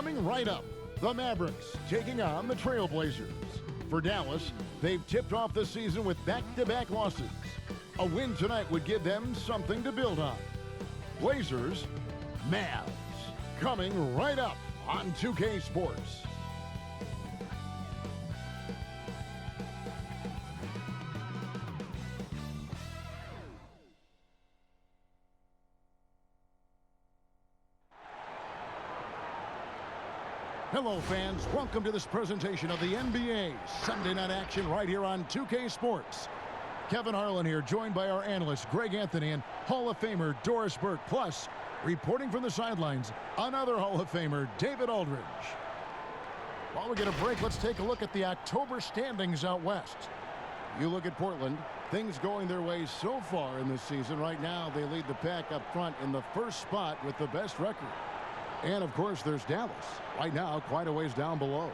Coming right up, the Mavericks taking on the Trailblazers. For Dallas, they've tipped off the season with back-to-back losses. A win tonight would give them something to build on. Blazers, Mavs, coming right up on 2K Sports. Hello, fans. Welcome to this presentation of the NBA Sunday Night Action right here on 2K Sports. Kevin Harlan here, joined by our analyst, Greg Anthony, and Hall of Famer Doris Burke. Plus, reporting from the sidelines, another Hall of Famer, David Aldridge. While we get a break, let's take a look at the October standings out west. You look at Portland, things going their way so far in this season. Right now, they lead the pack up front in the first spot with the best record. And, of course, there's Dallas. Right now, quite a ways down below.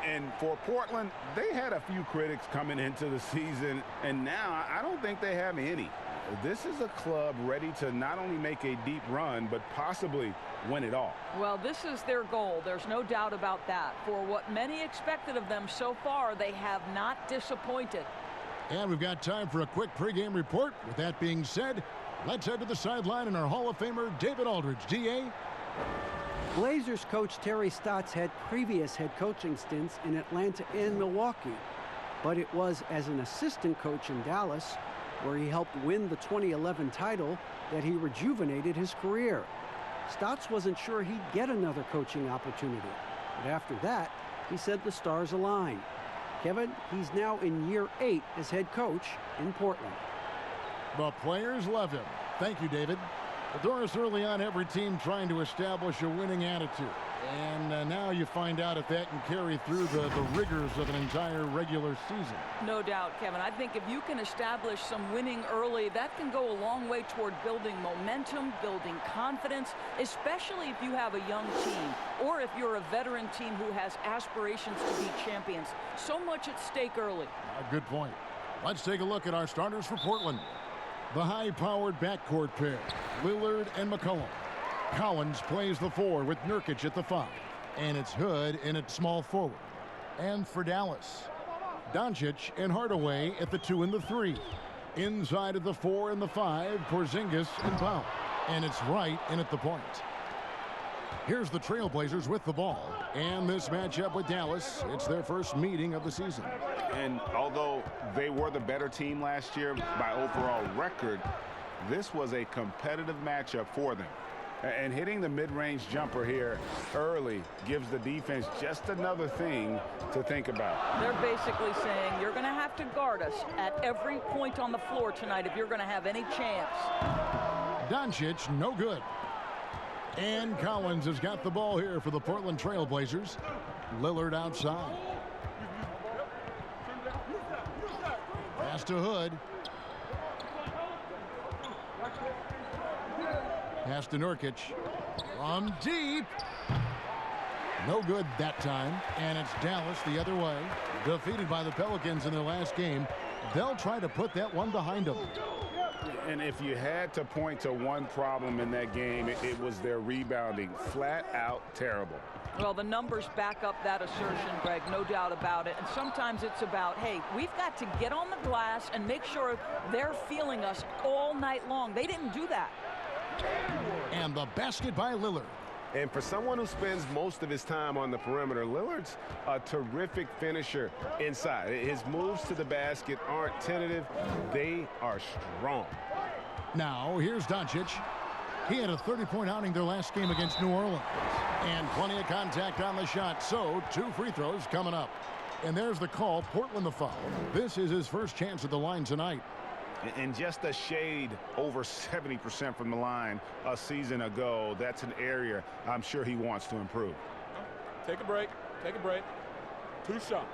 And for Portland, they had a few critics coming into the season, and now I don't think they have any. This is a club ready to not only make a deep run, but possibly win it all. Well, this is their goal. There's no doubt about that. For what many expected of them so far, they have not disappointed. And we've got time for a quick pregame report. With that being said, let's head to the sideline and our Hall of Famer, David Aldridge. D.A.? Blazers coach Terry Stotts had previous head coaching stints in Atlanta and Milwaukee, but it was as an assistant coach in Dallas, where he helped win the 2011 title, that he rejuvenated his career. Stotts wasn't sure he'd get another coaching opportunity, but after that, he said the stars aligned. Kevin, he's now in year 8 as head coach in Portland. The players love him. Thank you, David. Doris, early on, every team trying to establish a winning attitude. And now you find out if that can carry through the rigors of an entire regular season. No doubt, Kevin. I think if you can establish some winning early, that can go a long way toward building momentum, building confidence, especially if you have a young team or if you're a veteran team who has aspirations to be champions. So much at stake early. A good point. Let's take a look at our starters for Portland. The high-powered backcourt pair, Lillard and McCollum. Collins plays the 4 with Nurkic at the 5. And it's Hood in at small forward. And for Dallas, Doncic and Hardaway at the 2 and the 3. Inside of the 4 and the 5, Porzingis and Powell. And it's Wright in at the point. Here's the Trailblazers with the ball. And this matchup with Dallas, it's their first meeting of the season. And although they were the better team last year by overall record, this was a competitive matchup for them. And hitting the mid-range jumper here early gives the defense just another thing to think about. They're basically saying you're going to have to guard us at every point on the floor tonight if you're going to have any chance. Doncic, no good. And Collins has got the ball here for the Portland Trailblazers. Lillard outside. Pass to Hood. Pass to Nurkic. From deep. No good that time. And it's Dallas the other way. Defeated by the Pelicans in their last game. They'll try to put that one behind them. And if you had to point to one problem in that game, it was their rebounding. Flat out terrible. Well, the numbers back up that assertion, Greg, no doubt about it. And sometimes it's about, hey, we've got to get on the glass and make sure they're feeling us all night long. They didn't do that. And the basket by Lillard. And for someone who spends most of his time on the perimeter, Lillard's a terrific finisher inside. His moves to the basket aren't tentative. They are strong. Now, here's Doncic. He had a 30-point outing their last game against New Orleans. And plenty of contact on the shot, so 2 free throws coming up. And there's the call, Portland the foul. This is his first chance at the line tonight. And just a shade over 70% from the line a season ago. That's an area I'm sure he wants to improve. Take a break. Take a break. 2 shots.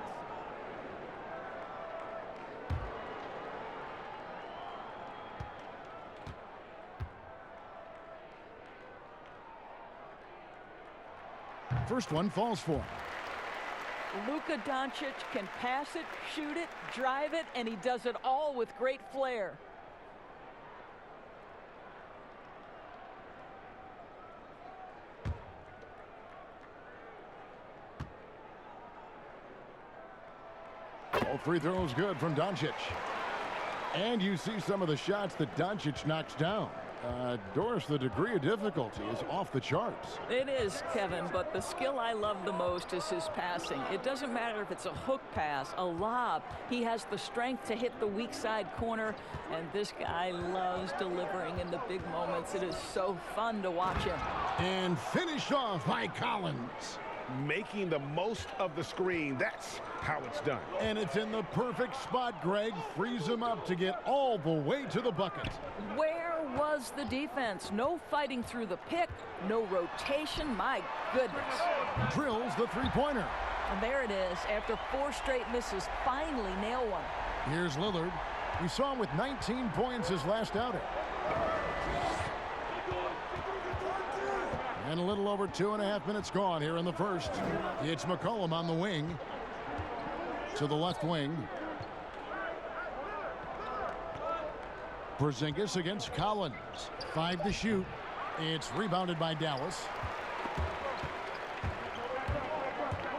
First one falls for him. Luka Doncic can pass it, shoot it, drive it, and he does it all with great flair. All free throws good from Doncic. And you see some of the shots that Doncic knocks down. Doris, the degree of difficulty is off the charts. It is, Kevin, but the skill I love the most is his passing. It doesn't matter if it's a hook pass, a lob. He has the strength to hit the weak side corner, and this guy loves delivering in the big moments. It is so fun to watch him. And finished off by Collins. Making the most of the screen. That's how it's done. And it's in the perfect spot, Greg. Frees him up to get all the way to the bucket. Where was the defense? No fighting through the pick, no rotation. My goodness. Drills the three-pointer. And there it is. After 4 straight misses, finally nail one. Here's Lillard. We saw him with 19 points his last outing. And a little over 2.5 minutes gone here in the first. It's McCollum on the wing. To the left wing. Porzingis against Collins. 5 to shoot. It's rebounded by Dallas.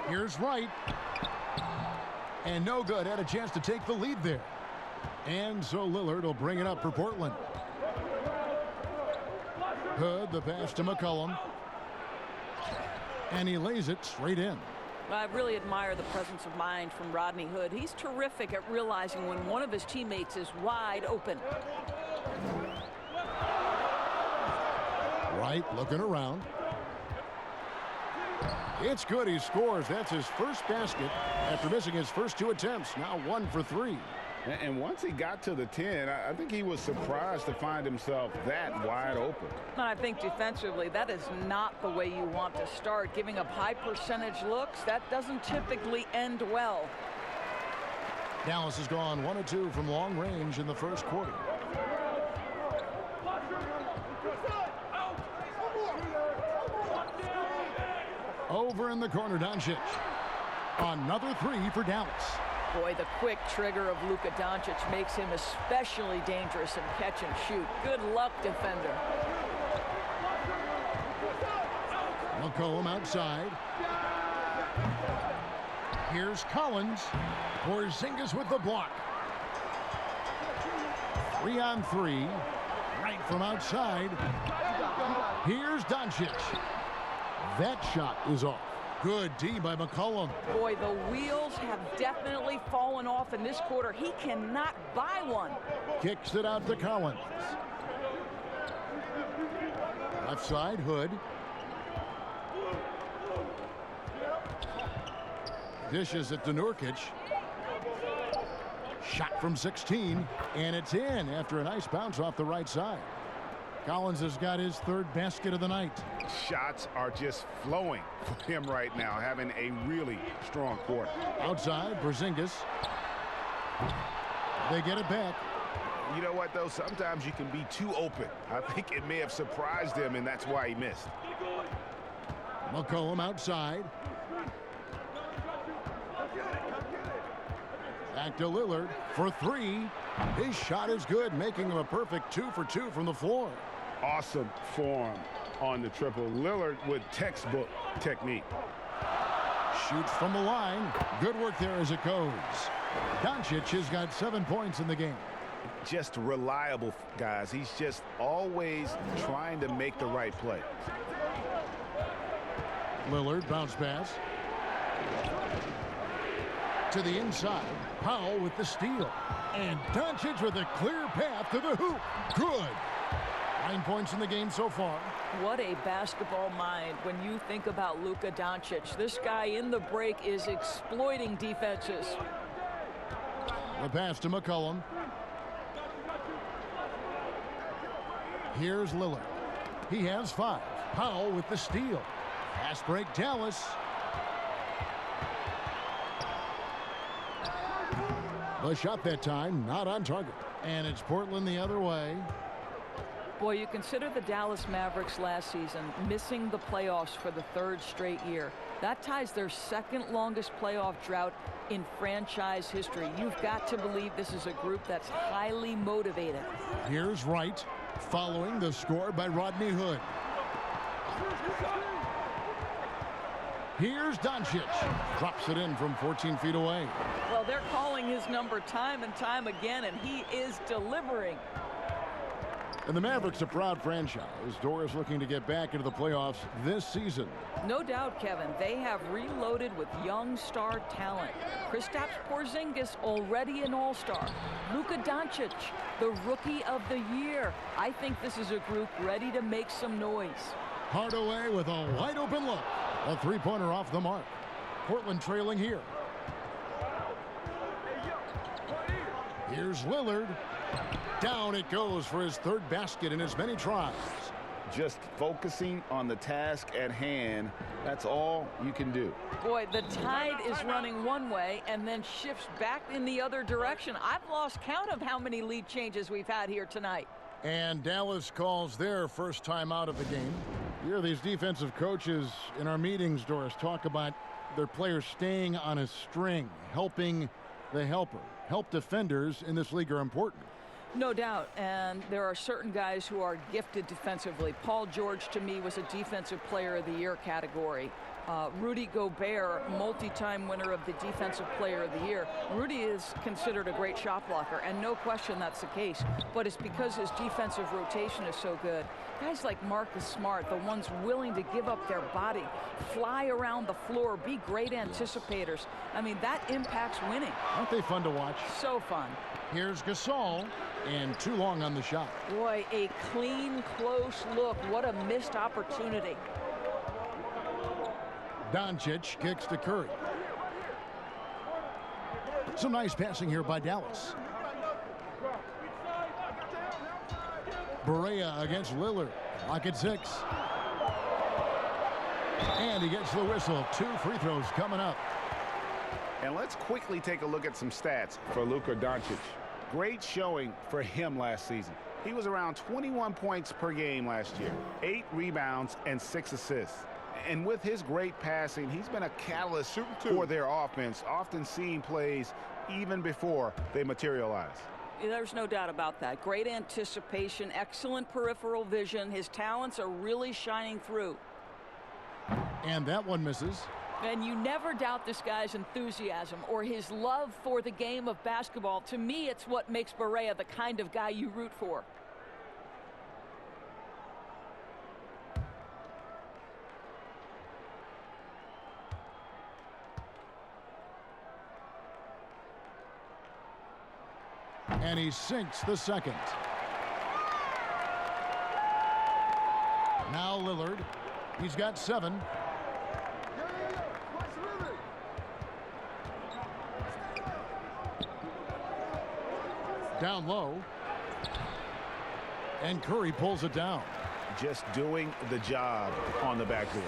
Here's Wright. And no good. Had a chance to take the lead there. And so Lillard will bring it up for Portland. Hood, the pass to McCollum. And he lays it straight in. I really admire the presence of mind from Rodney Hood. He's terrific at realizing when one of his teammates is wide open. Wright looking around. It's good. He scores. That's his first basket after missing his first 2 attempts. Now 1 for 3. And once he got to the 10, I think he was surprised to find himself that wide open. And I think defensively, that is not the way you want to start. Giving up high percentage looks, that doesn't typically end well. Dallas has gone 1 of 2 from long range in the first quarter. Over in the corner, Doncic. Another 3 for Dallas. Boy, the quick trigger of Luka Doncic makes him especially dangerous in catch and shoot. Good luck, defender. McCollum outside. Here's Collins. Porzingis with the block. 3 on 3. Right from outside. Here's Doncic. That shot is off. Good D by McCollum. Boy, the wheels have definitely fallen off in this quarter. He cannot buy one. Kicks it out to Collins. Left side, Hood. Dishes it to Nurkic. Shot from 16, and it's in after a nice bounce off the right side. Collins has got his 3rd basket of the night. Shots are just flowing for him right now, having a really strong quarter. Outside, Porzingis. They get it back. You know what, though? Sometimes you can be too open. I think it may have surprised him, and that's why he missed. McCollum outside. Back to Lillard for 3. His shot is good, making him a perfect 2 for 2 from the floor. Awesome form on the triple. Lillard with textbook technique. Shoots from the line. Good work there as it goes. Doncic has got 7 points in the game. Just reliable, guys. He's just always trying to make the right play. Lillard bounce pass. To the inside. Powell with the steal. And Doncic with a clear path to the hoop. Good. 9 points in the game so far. What a basketball mind when you think about Luka Doncic. This guy in the break is exploiting defenses. The pass to McCollum. Here's Lillard. He has 5. Powell with the steal. Fast break, Dallas. The shot that time, not on target. And it's Portland the other way. Boy, you consider the Dallas Mavericks last season missing the playoffs for the 3rd straight year. That ties their 2nd longest playoff drought in franchise history. You've got to believe this is a group that's highly motivated. Here's Wright, following the score by Rodney Hood. Here's Doncic. Drops it in from 14 feet away. Well, they're calling his number time and time again, and he is delivering. And the Mavericks, a proud franchise. Doris looking to get back into the playoffs this season. No doubt, Kevin. They have reloaded with young star talent. Kristaps Porzingis, already an all-star. Luka Doncic, the rookie of the year. I think this is a group ready to make some noise. Hardaway with a wide-open look. A three-pointer off the mark. Portland trailing here. Here's Lillard. Down it goes for his third basket in as many tries. Just focusing on the task at hand. That's all you can do. Boy, the tide is running one way and then shifts back in the other direction. I've lost count of how many lead changes we've had here tonight. And Dallas calls their first time out of the game. You hear these defensive coaches in our meetings, Doris, talk about their players staying on a string, helping the helper. Help defenders in this league are important. No doubt, and there are certain guys who are gifted defensively. Paul George, to me, was a Defensive Player of the Year category. Rudy Gobert, multi-time winner of the Defensive Player of the Year. Rudy is considered a great shot blocker, and no question that's the case. But it's because his defensive rotation is so good. Guys like Marcus Smart, the ones willing to give up their body, fly around the floor, be great anticipators. I mean, that impacts winning. Aren't they fun to watch? So fun. Here's Gasol, and too long on the shot. Boy, a clean, close look. What a missed opportunity. Doncic kicks to Curry. Some nice passing here by Dallas. Barea against Lillard. Lock at 6. And he gets the whistle. 2 free throws coming up. And let's quickly take a look at some stats for Luka Doncic. Great showing for him last season. He was around 21 points per game last year, 8 rebounds and 6 assists. And with his great passing, he's been a catalyst for their offense, often seeing plays even before they materialize. There's no doubt about that. Great anticipation, excellent peripheral vision. His talents are really shining through. And that one misses. And you never doubt this guy's enthusiasm or his love for the game of basketball. To me, it's what makes Barea the kind of guy you root for. And he sinks the second. Now Lillard. He's got 7. Down low. And Curry pulls it down. Just doing the job on the backboard.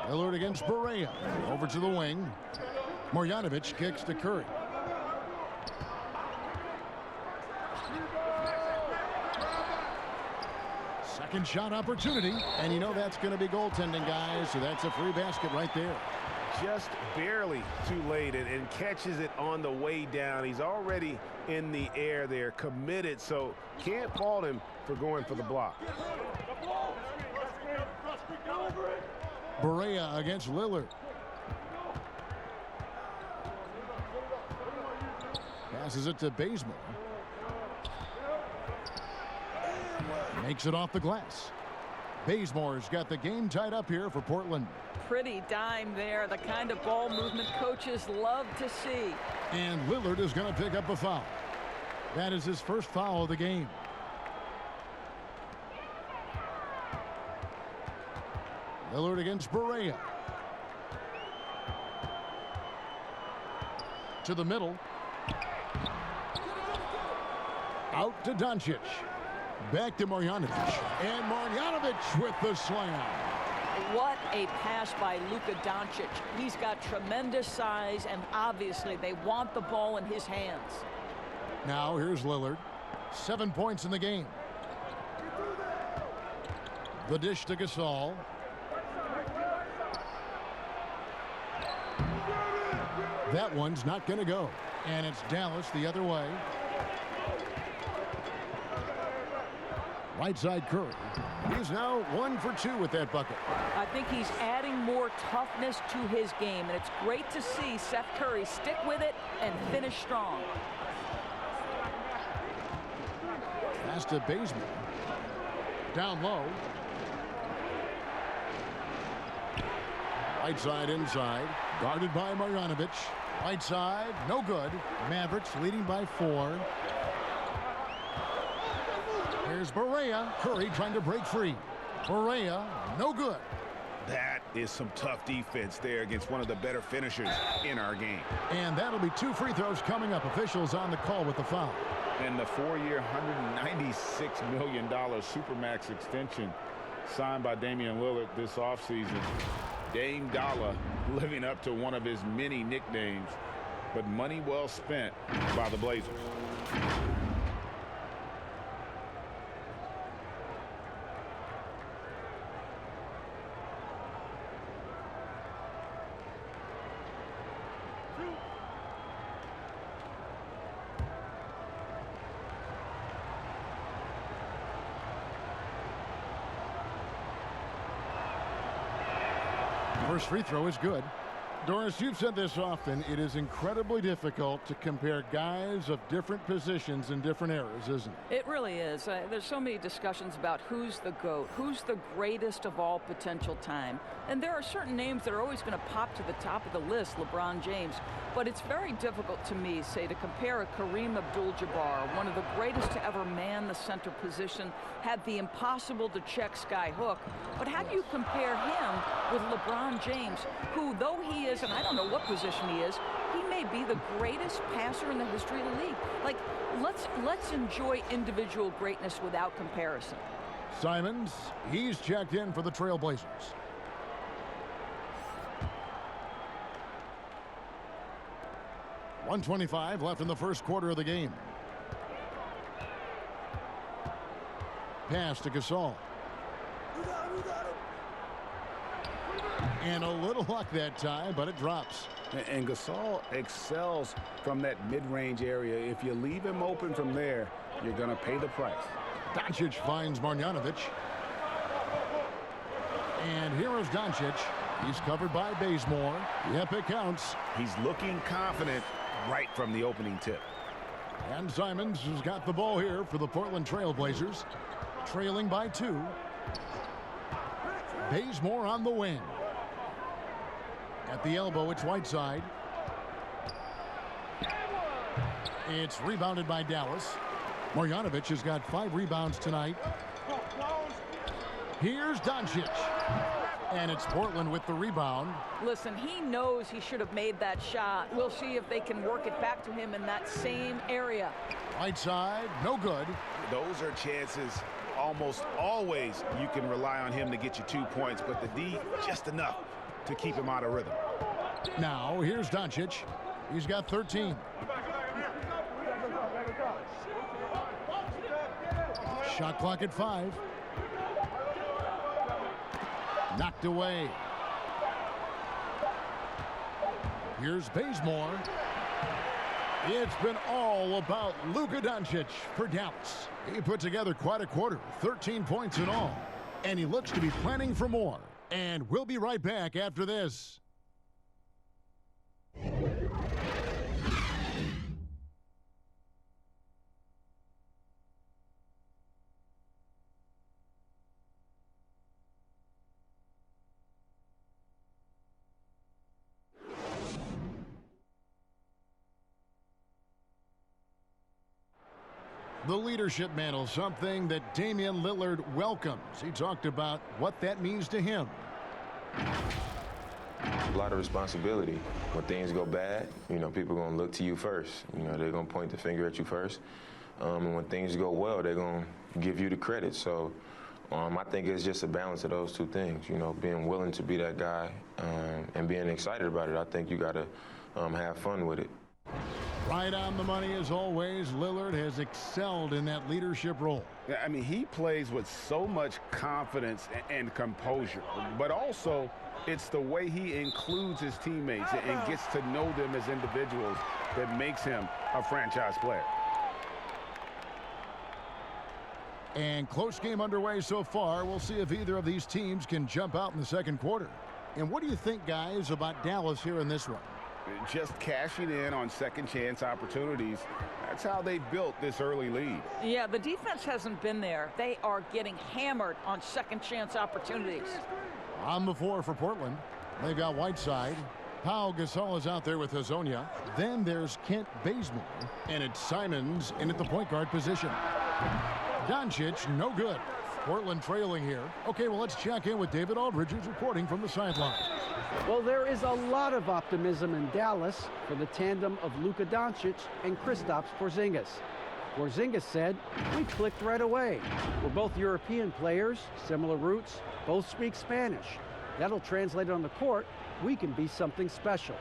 Lillard against Barea. Over to the wing. Marjanovic kicks to Curry. Second shot opportunity. And you know that's going to be goaltending, guys. So that's a free basket right there. Just barely too late and catches it on the way down. He's already in the air there, committed, so can't fault him for going for the block. Barea against Lillard. Passes it to Bazemore. Makes it off the glass. Bazemore's got the game tied up here for Portland. Pretty dime there, the kind of ball movement coaches love to see. And Lillard is going to pick up a foul. That is his first foul of the game. Lillard against Barea. To the middle. Out to Doncic. Back to Marjanovic. And Marjanovic with the slam. What a pass by Luka Doncic. He's got tremendous size, and obviously they want the ball in his hands. Now here's Lillard. 7 points in the game. The dish to Gasol. That one's not going to go. And it's Dallas the other way. Right side Curry. He's now 1 for 2 with that bucket. I think he's adding more toughness to his game, and it's great to see Seth Curry stick with it and finish strong. Pass to Bazemore. Down low. Right side inside. Guarded by Marjanovic. Right side, no good. Mavericks leading by 4. Here's Barea. Curry trying to break free. Barea, no good. That is some tough defense there against one of the better finishers in our game. And that'll be 2 free throws coming up. Officials on the call with the foul. And the 4-year, $196 million Supermax extension signed by Damian Lillard this offseason. Dame Dollar living up to one of his many nicknames, but money well spent by the Blazers. First free throw is good. Doris, you've said this often. It is incredibly difficult to compare guys of different positions in different eras, isn't it? It really is. There's so many discussions about who's the GOAT, who's the greatest of all potential time. And there are certain names that are always going to pop to the top of the list, LeBron James. But it's very difficult to me, say, to compare a Kareem Abdul-Jabbar, one of the greatest to ever man the center position, had the impossible to check sky hook. But how do you compare him with LeBron James, who, though he is, and I don't know what position he is, he may be the greatest passer in the history of the league. Like, let's enjoy individual greatness without comparison. Simons, he's checked in for the Trailblazers. .125 left in the first quarter of the game. Pass to Gasol. And a little luck that time, but it drops. And Gasol excels from that mid-range area. If you leave him open from there, you're going to pay the price. Doncic finds Marjanovic. And here is Doncic. He's covered by Bazemore. Yep, it counts. He's looking confident right from the opening tip. And Simons has got the ball here for the Portland Trailblazers. Trailing by 2. Bazemore on the wing. At the elbow, it's Whiteside. It's rebounded by Dallas. Marjanovic has got 5 rebounds tonight. Here's Doncic. And it's Portland with the rebound. Listen, he knows he should have made that shot. We'll see if they can work it back to him in that same area. Whiteside, no good. Those are chances almost always you can rely on him to get you 2 points, but the D, just enough to keep him out of rhythm. Now, here's Doncic. He's got 13. Shot clock at 5. Knocked away. Here's Bazemore. It's been all about Luka Doncic for Dallas. He put together quite a quarter, 13 points in all. And he looks to be planning for more. And we'll be right back after this. The leadership mantle, something that Damian Lillard welcomes. He talked about what that means to him. A lot of responsibility. When things go bad, people are going to look to you first. They're going to point the finger at you first. And when things go well, they're going to give you the credit. So I think it's just a balance of those two things, being willing to be that guy and being excited about it. I think you got to have fun with it. Right on the money as always. Lillard has excelled in that leadership role. Yeah, I mean, he plays with so much confidence and composure, but also it's the way he includes his teammates and gets to know them as individuals that makes him a franchise player. And close game underway so far. We'll see if either of these teams can jump out in the second quarter. And what do you think, guys, about Dallas here in this one? Just cashing in on second chance opportunities. That's how they built this early lead. Yeah, the defense hasn't been there. They are getting hammered on second chance opportunities. On the floor for Portland, they've got Whiteside. Pau Gasol is out there with Hazonia. Then there's Kent Bazemore, and it's Simons in at the point guard position. Doncic, no good. Portland trailing here. Okay, well, let's check in with David Aldridge, who's reporting from the sideline. Well, there is a lot of optimism in Dallas for the tandem of Luka Doncic and Kristaps Porzingis. Porzingis said, "We clicked right away. We're both European players, similar roots, both speak Spanish. That'll translate on the court. We can be something special."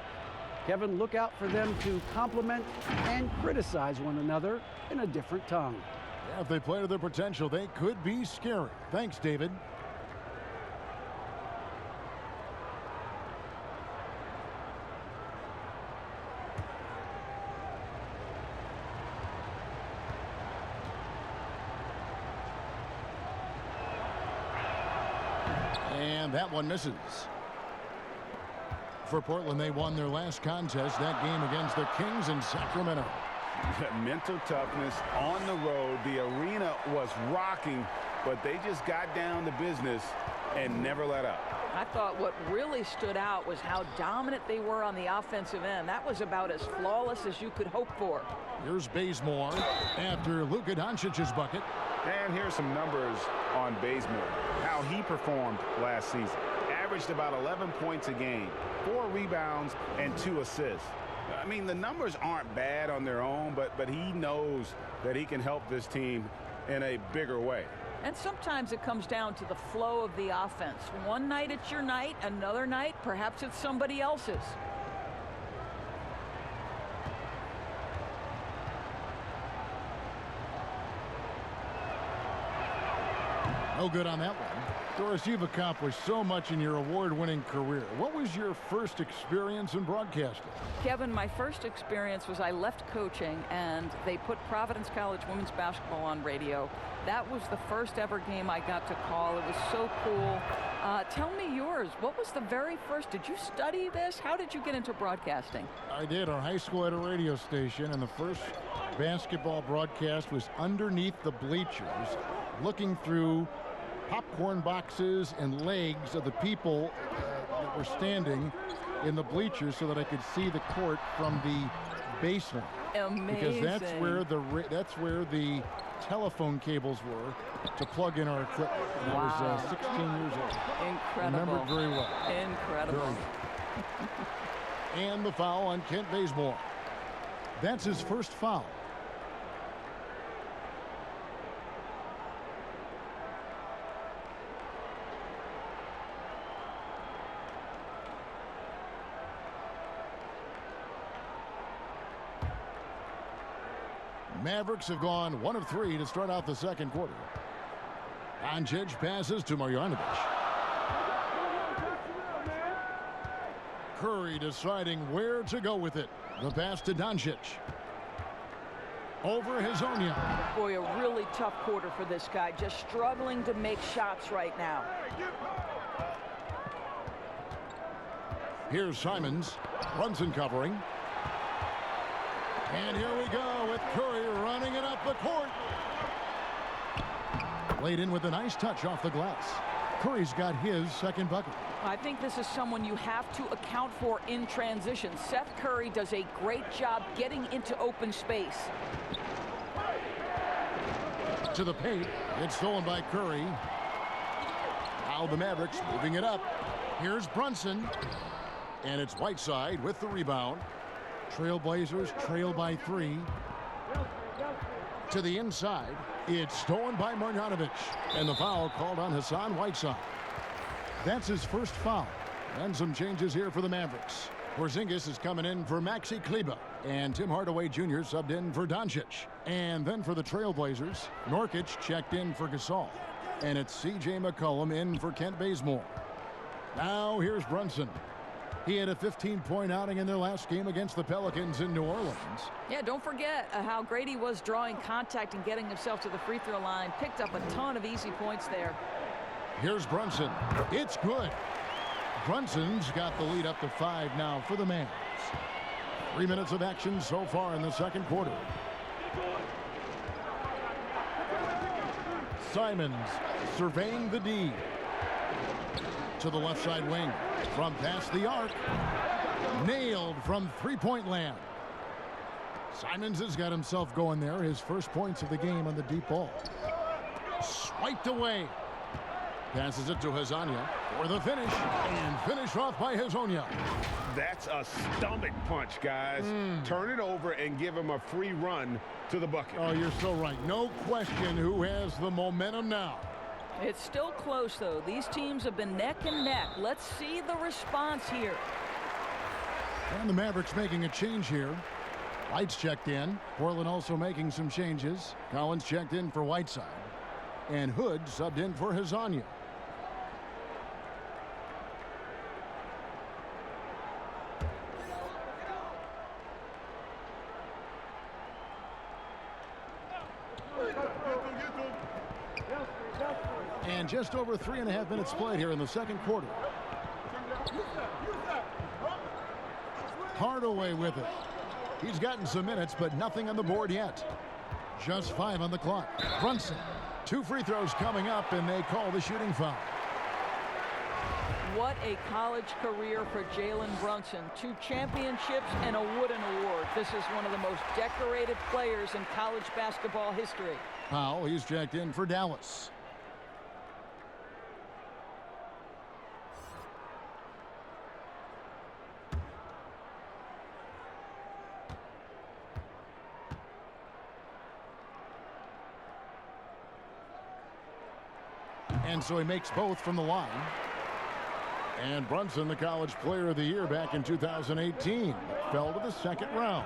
Kevin, look out for them to compliment and criticize one another in a different tongue. Yeah, if they play to their potential, they could be scary. Thanks, David. And that one misses. For Portland, they won their last contest, that game against the Kings in Sacramento. Mental toughness on the road. The arena was rocking, but they just got down to business and never let up. I thought what really stood out was how dominant they were on the offensive end. That was about as flawless as you could hope for. Here's Bazemore after Luka Doncic's bucket. And here's some numbers on Bazemore, how he performed last season. Averaged about 11 points a game, 4 rebounds, and 2 assists. I mean, the numbers aren't bad on their own, but he knows that he can help this team in a bigger way. And sometimes it comes down to the flow of the offense. One night it's your night, another night perhaps it's somebody else's. No good on that one. Doris, you've accomplished so much in your award-winning career. What was your first experience in broadcasting? Kevin, my first experience was I left coaching and they put Providence College women's basketball on radio. That was the first ever game I got to call. It was so cool. Tell me yours. What was the very first? Did you study this? How did you get into broadcasting? I did. Our high school had a radio station, and the first basketball broadcast was underneath the bleachers, looking through popcorn boxes and legs of the people that were standing in the bleachers so that I could see the court from the basement. Amazing. Because that's where the telephone cables were to plug in our equipment. And wow. I was 16 years old. Incredible. Remember it very well. Incredible. And the foul on Kent Bazemore. That's his first foul. Mavericks have gone 1 of 3 to start out the second quarter. Doncic passes to Marjanovic. Curry deciding where to go with it. The pass to Doncic. Over Hazonia. Boy, a really tough quarter for this guy. Just struggling to make shots right now. Here's Simons. Brunson covering. And here we go with Curry running it up the court. Laid in with a nice touch off the glass. Curry's got his second bucket. I think this is someone you have to account for in transition. Seth Curry does a great job getting into open space. To the paint. It's stolen by Curry. Now the Mavericks moving it up. Here's Brunson. And it's Whiteside with the rebound. Trailblazers trail by 3. To the inside. It's stolen by Marjanovic. And the foul called on Hassan Whiteside. That's his first foul. And some changes here for the Mavericks. Porzingis is coming in for Maxi Kleber. And Tim Hardaway Jr. subbed in for Doncic. And then for the Trailblazers, Nurkic checked in for Gasol. And it's C.J. McCollum in for Kent Bazemore. Now here's Brunson. He had a 15-point outing in their last game against the Pelicans in New Orleans. Yeah, don't forget how great he was drawing contact and getting himself to the free throw line. Picked up a ton of easy points there. Here's Brunson. It's good. Brunson's got the lead up to 5 now for the Mavs. 3 minutes of action so far in the second quarter. Simons surveying the D. To the left side wing. From past the arc. Nailed from three-point land. Simons has got himself going there. His first points of the game on the deep ball. Swiped away. Passes it to Hezonja for the finish. And finish off by Hezonja. That's a stomach punch, guys. Turn it over and give him a free run to the bucket. Oh, you're so right. No question who has the momentum now. It's still close, though. These teams have been neck and neck. Let's see the response here. And the Mavericks making a change here. White's checked in. Portland also making some changes. Collins checked in for Whiteside. And Hood subbed in for Hezonja. And just over 3.5 minutes played here in the second quarter. Hardaway with it. He's gotten some minutes, but nothing on the board yet. Just 5 on the clock. Brunson. 2 free throws coming up, and they call the shooting foul. What a college career for Jalen Brunson. 2 championships and a Wooden Award. This is one of the most decorated players in college basketball history. Powell, he's checked in for Dallas. And so he makes both from the line. And Brunson, the College Player of the Year back in 2018, fell to the second round.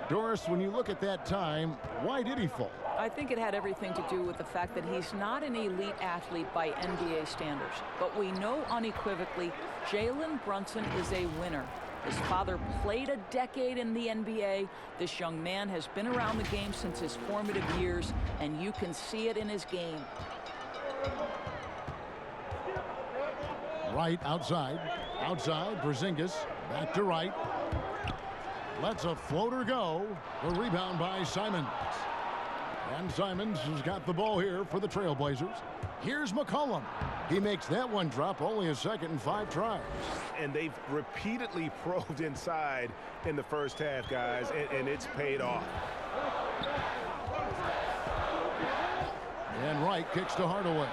Doris, when you look at that time, why did he fall? I think it had everything to do with the fact that he's not an elite athlete by NBA standards. But we know unequivocally Jalen Brunson is a winner. His father played a decade in the NBA. This young man has been around the game since his formative years, and you can see it in his game. Right outside. Outside, Porzingis. Back to right. Lets a floater go. The rebound by Simons. And Simons has got the ball here for the Trailblazers. Here's McCollum. He makes that one drop, only a second and 5 tries. And they've repeatedly probed inside in the first half, guys, and it's paid off. And Wright kicks to Hardaway.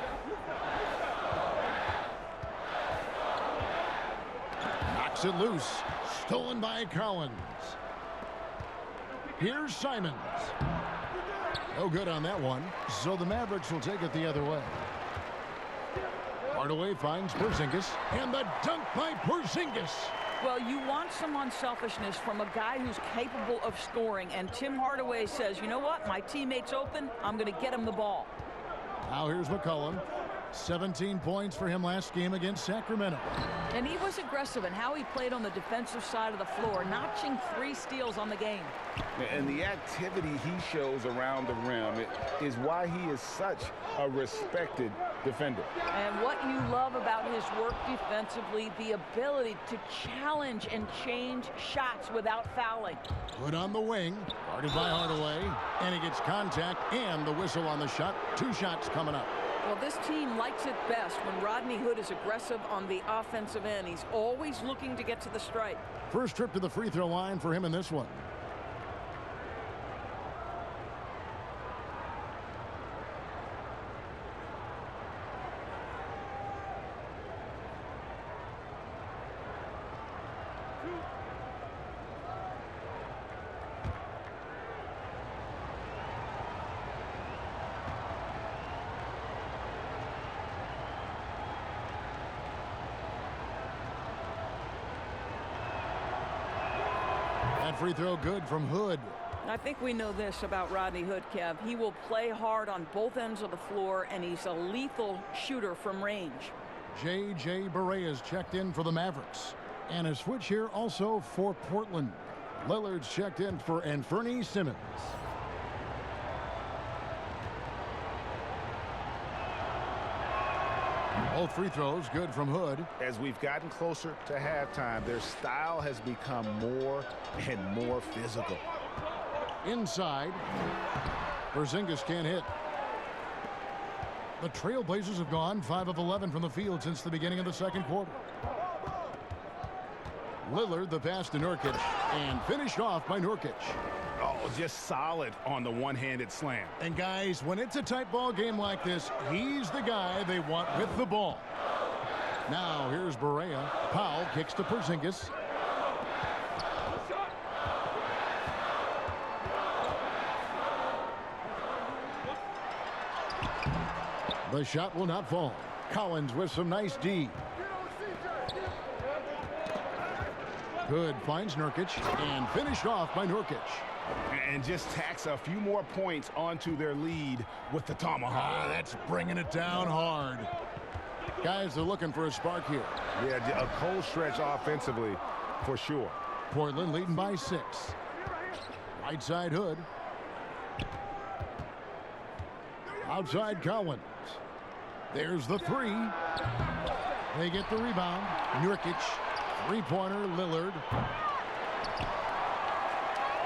Knocks it loose. Stolen by Collins. Here's Simons. No good on that one. So the Mavericks will take it the other way. Hardaway finds Porzingis. And the dunk by Porzingis. Well, you want some unselfishness from a guy who's capable of scoring. And Tim Hardaway says, you know what? My teammate's open. I'm going to get him the ball. Now here's McCollum. 17 points for him last game against Sacramento. And he was aggressive in how he played on the defensive side of the floor, notching 3 steals on the game. And the activity he shows around the rim is why he is such a respected defender. And what you love about his work defensively, the ability to challenge and change shots without fouling. Put on the wing, guarded by Hardaway, and he gets contact and the whistle on the shot. 2 shots coming up. Well, this team likes it best when Rodney Hood is aggressive on the offensive end. He's always looking to get to the stripe. First trip to the free throw line for him in this one. Free throw good from Hood. I think we know this about Rodney Hood, Kev. He will play hard on both ends of the floor, and he's a lethal shooter from range. J.J. Barea is checked in for the Mavericks. And a switch here also for Portland. Lillard's checked in for Anfernee Simmons. Both free throws good from Hood. As we've gotten closer to halftime, their style has become more and more physical. Inside. Porzingis can't hit. The Trailblazers have gone 5 of 11 from the field since the beginning of the second quarter. Lillard, the pass to Nurkic, and finished off by Nurkic. Oh, just solid on the one-handed slam. And guys, when it's a tight ball game like this, he's the guy they want with the ball. Now here's Barea. Powell kicks to Porzingis. The shot will not fall. Collins with some nice D. Good, finds Nurkic, and finished off by Nurkic. And just tacks a few more points onto their lead with the tomahawk. That's bringing it down hard. Guys, they're looking for a spark here. Yeah, a cold stretch offensively for sure. Portland leading by 6. Right side Hood. Outside Collins. There's the 3. They get the rebound. Nurkic. Three-pointer, Lillard.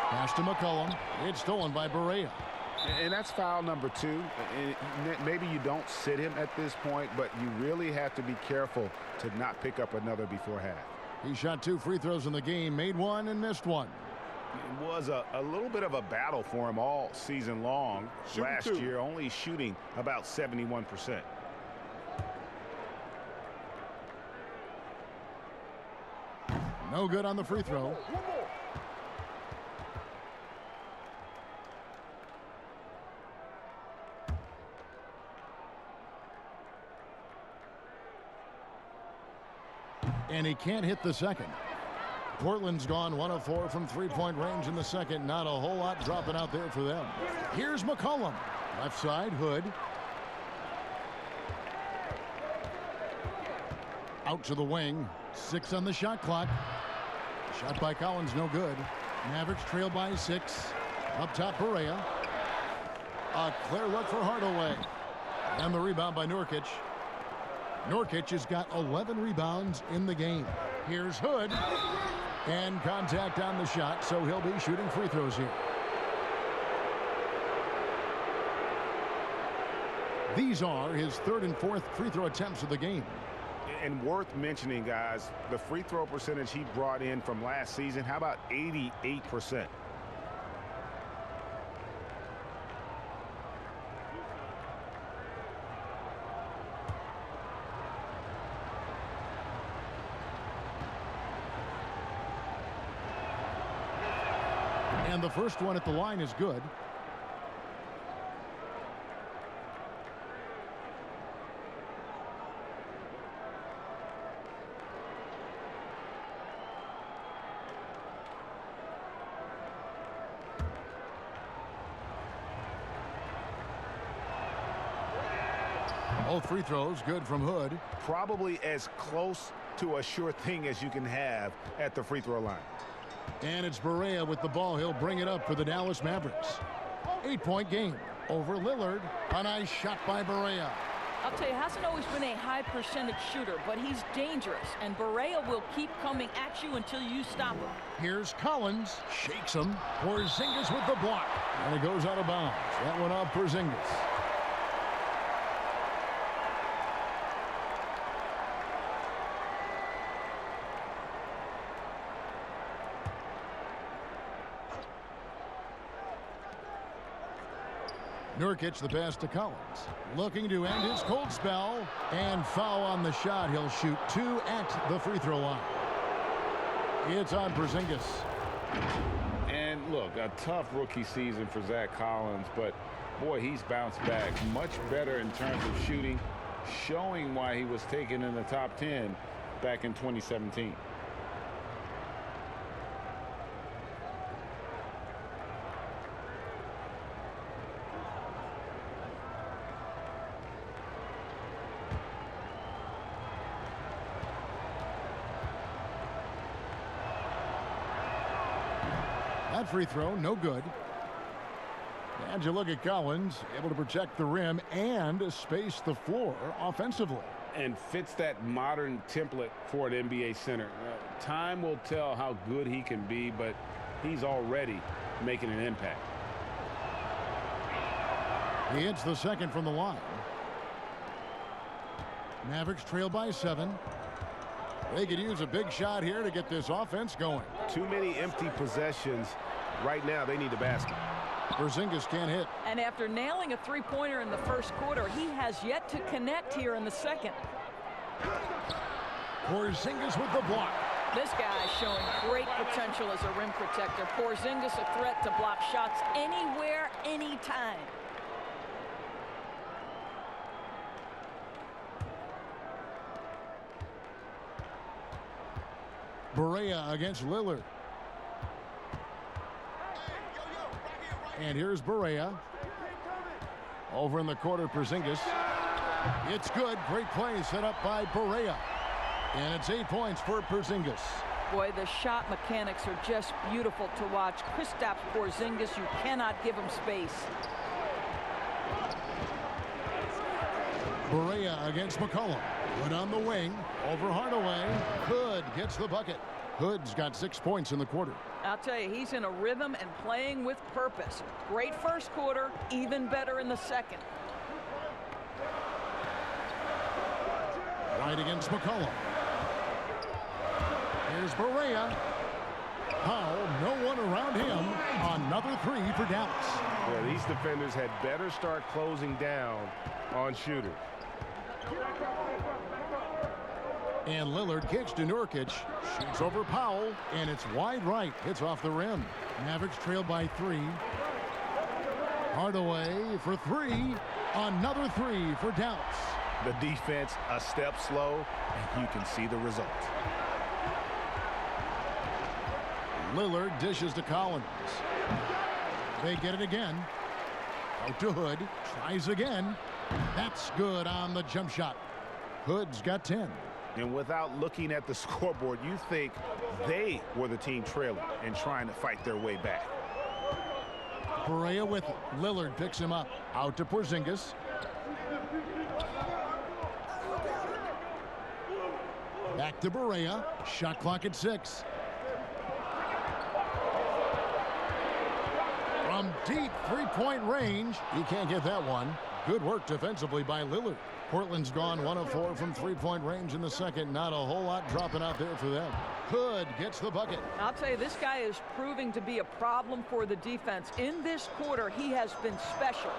Pass to McCollum. It's stolen by Barea. And that's foul number 2. And maybe you don't sit him at this point, but you really have to be careful to not pick up another before half. He shot 2 free throws in the game, made 1 and missed 1. It was a little bit of a battle for him all season long. Last year, only shooting about 71%. No good on the free throw. And he can't hit the second. Portland's gone 1 of 4 from three-point range in the second. Not a whole lot dropping out there for them. Here's McCollum. Left side, Hood. Out to the wing. 6 on the shot clock. Shot by Collins, no good. Mavericks trail by 6. Up top, Barea. A clear look for Hardaway. And the rebound by Nurkic. Nurkic has got 11 rebounds in the game. Here's Hood. And contact on the shot, so he'll be shooting free throws here. These are his 3rd and 4th free throw attempts of the game. And worth mentioning, guys, the free throw percentage he brought in from last season, how about 88%? And the first one at the line is good. Both free throws good from Hood. Probably as close to a sure thing as you can have at the free throw line. And it's Barea with the ball. He'll bring it up for the Dallas Mavericks. 8-point game over Lillard. A nice shot by Barea. I'll tell you, hasn't always been a high percentage shooter, but he's dangerous, and Barea will keep coming at you until you stop him. Here's Collins. Shakes him. Porzingis with the block. And it goes out of bounds. That one off Porzingis. Nurkic, the pass to Collins. Looking to end his cold spell. And foul on the shot. He'll shoot 2 at the free throw line. It's on Porzingis. And look, a tough rookie season for Zach Collins, but boy, he's bounced back much better in terms of shooting, showing why he was taken in the top 10 back in 2017. That free throw, no good. And you look at Collins, able to protect the rim and space the floor offensively. And fits that modern template for an NBA center. Time will tell how good he can be, but he's already making an impact. He hits the second from the line. Mavericks trail by 7. They could use a big shot here to get this offense going. Too many empty possessions. Right now, they need a basket. Porzingis can't hit. And after nailing a three-pointer in the first quarter, he has yet to connect here in the second. Porzingis with the block. This guy is showing great potential as a rim protector. Porzingis a threat to block shots anywhere, anytime. Barea against Lillard. And here's Barea. Over in the corner, Porzingis. It's good. Great play set up by Barea. And it's 8 points for Porzingis. Boy, the shot mechanics are just beautiful to watch. Kristaps Porzingis, you cannot give him space. Barea against McCollum. Hood on the wing. Over Hardaway. Hood gets the bucket. Hood's got 6 points in the quarter. I'll tell you, he's in a rhythm and playing with purpose. Great first quarter, even better in the second. Right against McCollum. Here's Barea. Powell, no one around him. Another three for Dallas. Yeah, these defenders had better start closing down on shooters. And Lillard kicks to Nurkic. Shoots over Powell, and it's wide right. Hits off the rim. Mavericks trail by 3. Hardaway for 3. Another 3 for Dallas. The defense a step slow, and you can see the result. Lillard dishes to Collins. They get it again. Out to Hood. Tries again. That's good on the jump shot. Hood's got 10. And without looking at the scoreboard, you think they were the team trailing and trying to fight their way back. Barea with it. Lillard picks him up. Out to Porzingis. Back to Barea. Shot clock at 6. From deep three-point range. He can't get that one. Good work defensively by Lillard. Portland's gone 1 of 4 from three-point range in the second. Not a whole lot dropping out there for them. Hood gets the bucket. I'll tell you, this guy is proving to be a problem for the defense. In this quarter, he has been special.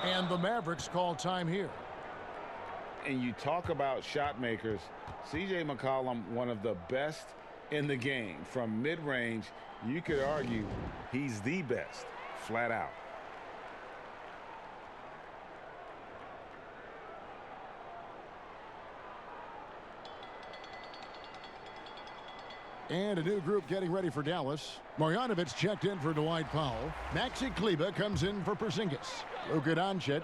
And the Mavericks call time here. And you talk about shot makers. C.J. McCollum, one of the best in the game. From mid-range, you could argue he's the best, flat out. And a new group getting ready for Dallas. Marjanovic checked in for Dwight Powell. Maxi Kleber comes in for Porzingis. Luka Doncic,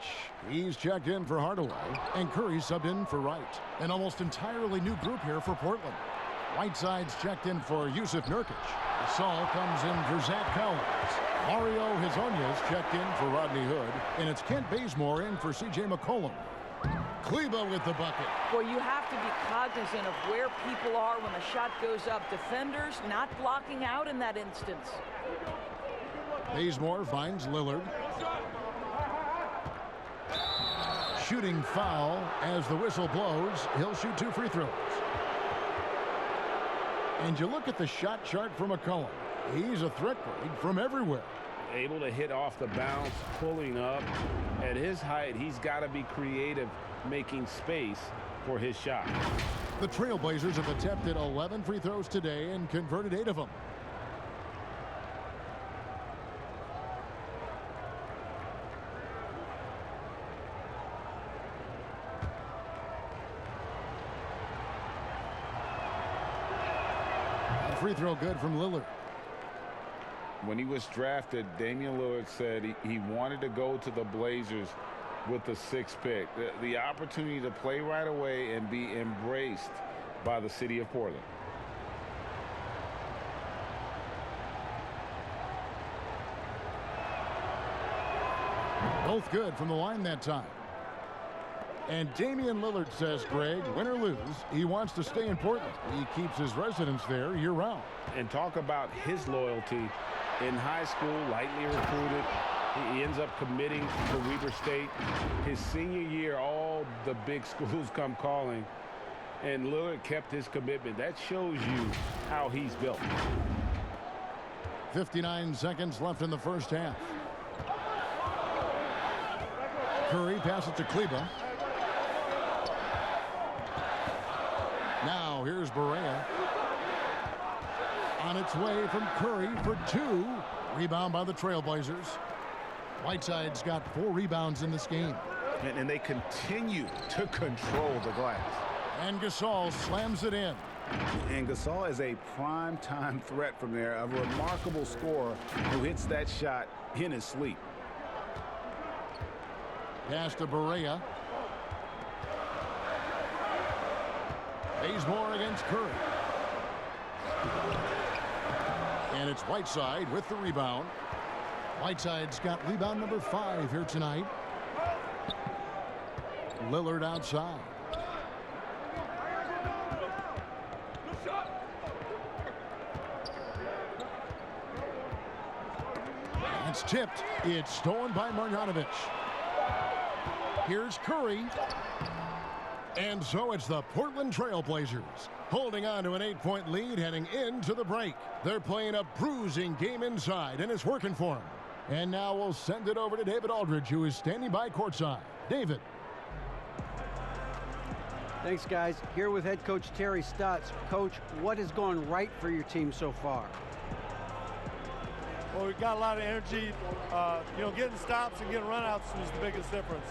he's checked in for Hardaway. And Curry subbed in for Wright. An almost entirely new group here for Portland. Whiteside's checked in for Yusuf Nurkic. Gasol comes in for Zach Collins. Mario Hezonja's checked in for Rodney Hood. And it's Kent Bazemore in for C.J. McCollum. Kleber with the bucket. Well, you have to be cognizant of where people are when the shot goes up. Defenders not blocking out in that instance. Bazemore finds Lillard. Shooting foul as the whistle blows. He'll shoot 2 free throws. And you look at the shot chart for McCollum. He's a threat from everywhere. Able to hit off the bounce, pulling up. At his height, he's got to be creative, making space for his shot. The Trailblazers have attempted 11 free throws today and converted 8 of them. A free throw good from Lillard. When he was drafted, Damian Lillard said he wanted to go to the Blazers with the 6th pick. The opportunity to play right away and be embraced by the city of Portland. Both good from the line that time. And Damian Lillard says, Greg, win or lose, he wants to stay in Portland. He keeps his residence there year-round. And talk about his loyalty. In high school, lightly recruited. He ends up committing to Weber State. His senior year, all the big schools come calling. And Lillard kept his commitment. That shows you how he's built. 59 seconds left in the first half. Curry passes to Kleba. Now here's Barea. On its way from Curry for 2. Rebound by the Trailblazers. Whiteside's got 4 rebounds in this game. And they continue to control the glass. And Gasol slams it in. And Gasol is a prime-time threat from there. A remarkable scorer who hits that shot in his sleep. Pass to Barea. Bazemore against Curry. And it's Whiteside with the rebound. Whiteside's got rebound number 5 here tonight. Lillard outside. It's tipped. It's stolen by Marjanovic. Here's Curry. And so it's the Portland Trailblazers holding on to an 8-point lead heading into the break. They're playing a bruising game inside, and it's working for them. And now we'll send it over to David Aldridge, who is standing by courtside. David. Thanks, guys. Here with head coach Terry Stotts. Coach, what has gone right for your team so far? Well, we've got a lot of energy. Getting stops and getting runouts is the biggest difference.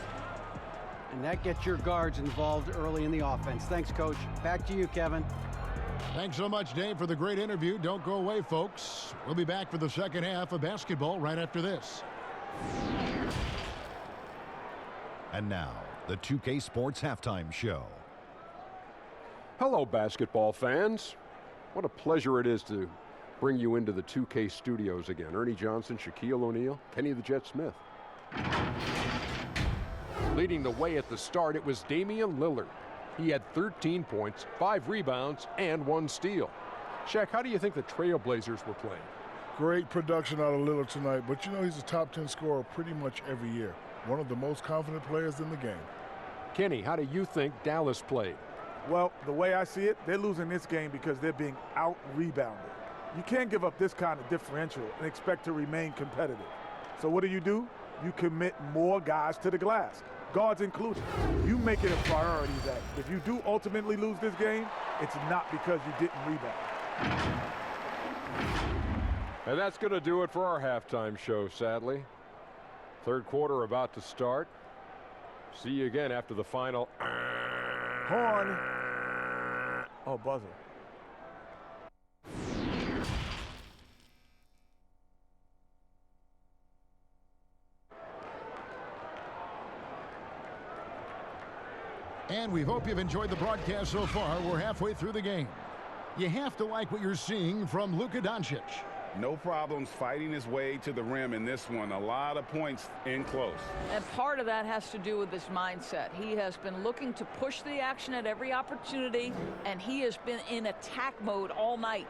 And that gets your guards involved early in the offense. Thanks, Coach. Back to you, Kevin. Thanks so much, Dave, for the great interview. Don't go away, folks. We'll be back for the second half of basketball right after this. And now, the 2K Sports Halftime Show. Hello, basketball fans. What a pleasure it is to bring you into the 2K studios again. Ernie Johnson, Shaquille O'Neal, Kenny the Jet Smith. Leading the way at the start, it was Damian Lillard. He had 13 points, 5 rebounds, and 1 steal. Shaq, how do you think the Trailblazers were playing? Great production out of Lillard tonight, but he's a top 10 scorer pretty much every year. One of the most confident players in the game. Kenny, how do you think Dallas played? Well, the way I see it, they're losing this game because they're being out-rebounded. You can't give up this kind of differential and expect to remain competitive. So what do? You commit more guys to the glass, guards included. You make it a priority that if you do ultimately lose this game, it's not because you didn't rebound. And that's going to do it for our halftime show, sadly. Third quarter about to start. See you again after the final. Horn. Oh, buzzer. And we hope you've enjoyed the broadcast so far. We're halfway through the game. You have to like what you're seeing from Luka Doncic. No problems fighting his way to the rim in this one. A lot of points in close. And part of that has to do with his mindset. He has been looking to push the action at every opportunity, and he has been in attack mode all night.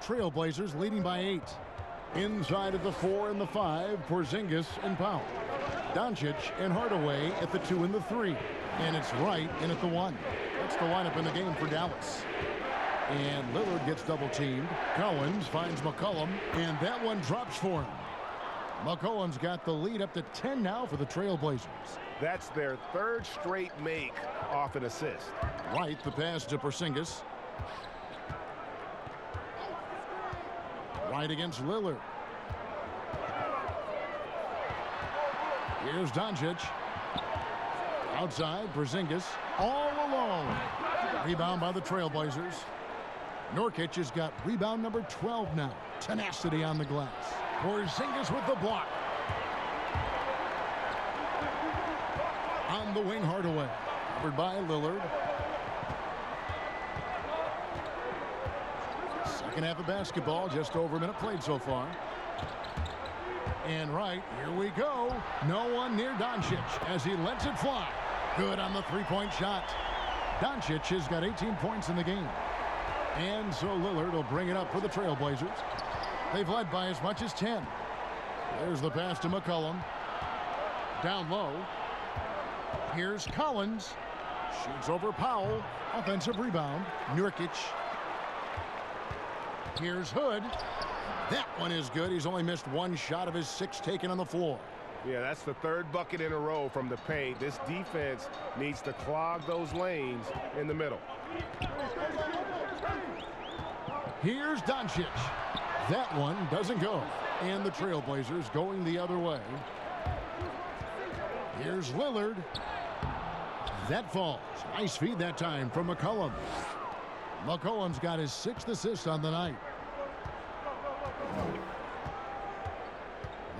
Trailblazers leading by 8. Inside of the 4 and the 5, Porzingis and Powell. Doncic and Hardaway at the 2 and the 3. And it's Wright in at the 1. That's the lineup in the game for Dallas. And Lillard gets double-teamed. Cowens finds McCollum, and that one drops for him. McCollum's got the lead up to 10 now for the Trailblazers. That's their 3rd straight make off an assist. Wright, the pass to Porzingis. Right against Lillard. Here's Doncic. Outside, Porzingis all alone. Rebound by the Trailblazers. Nurkic has got rebound number 12 now. Tenacity on the glass. Porzingis with the block. On the wing, Hardaway. Covered by Lillard. Second half of basketball, just over a minute played so far. And right, here we go. No one near Doncic as he lets it fly. Good on the three-point shot. Doncic has got 18 points in the game. And so Lillard will bring it up for the Trailblazers. They've led by as much as 10. There's the pass to McCollum. Down low. Here's Collins. Shoots over Powell. Offensive rebound. Nurkic. Here's Hood. That one is good. He's only missed one shot of his 6 taken on the floor. Yeah, that's the third bucket in a row from the paint. This defense needs to clog those lanes in the middle. Here's Doncic. That one doesn't go. And the Trailblazers going the other way. Here's Lillard. That falls. Nice feed that time from McCollum. McCollum's got his 6th assist on the night.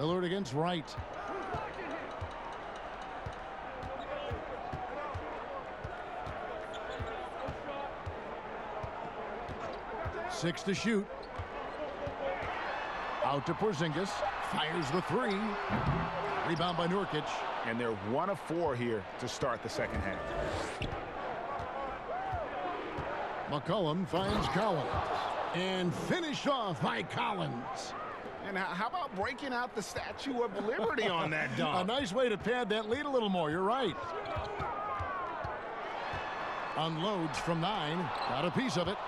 Lillard against Wright. Six to shoot. Out to Porzingis. Fires the 3. Rebound by Nurkic. And they're 1 of 4 here to start the second half. McCollum finds Collins. And finished off by Collins. And how about breaking out the Statue of Liberty on that dunk? A nice way to pad that lead a little more. You're right. Unloads from 9. Got a piece of it.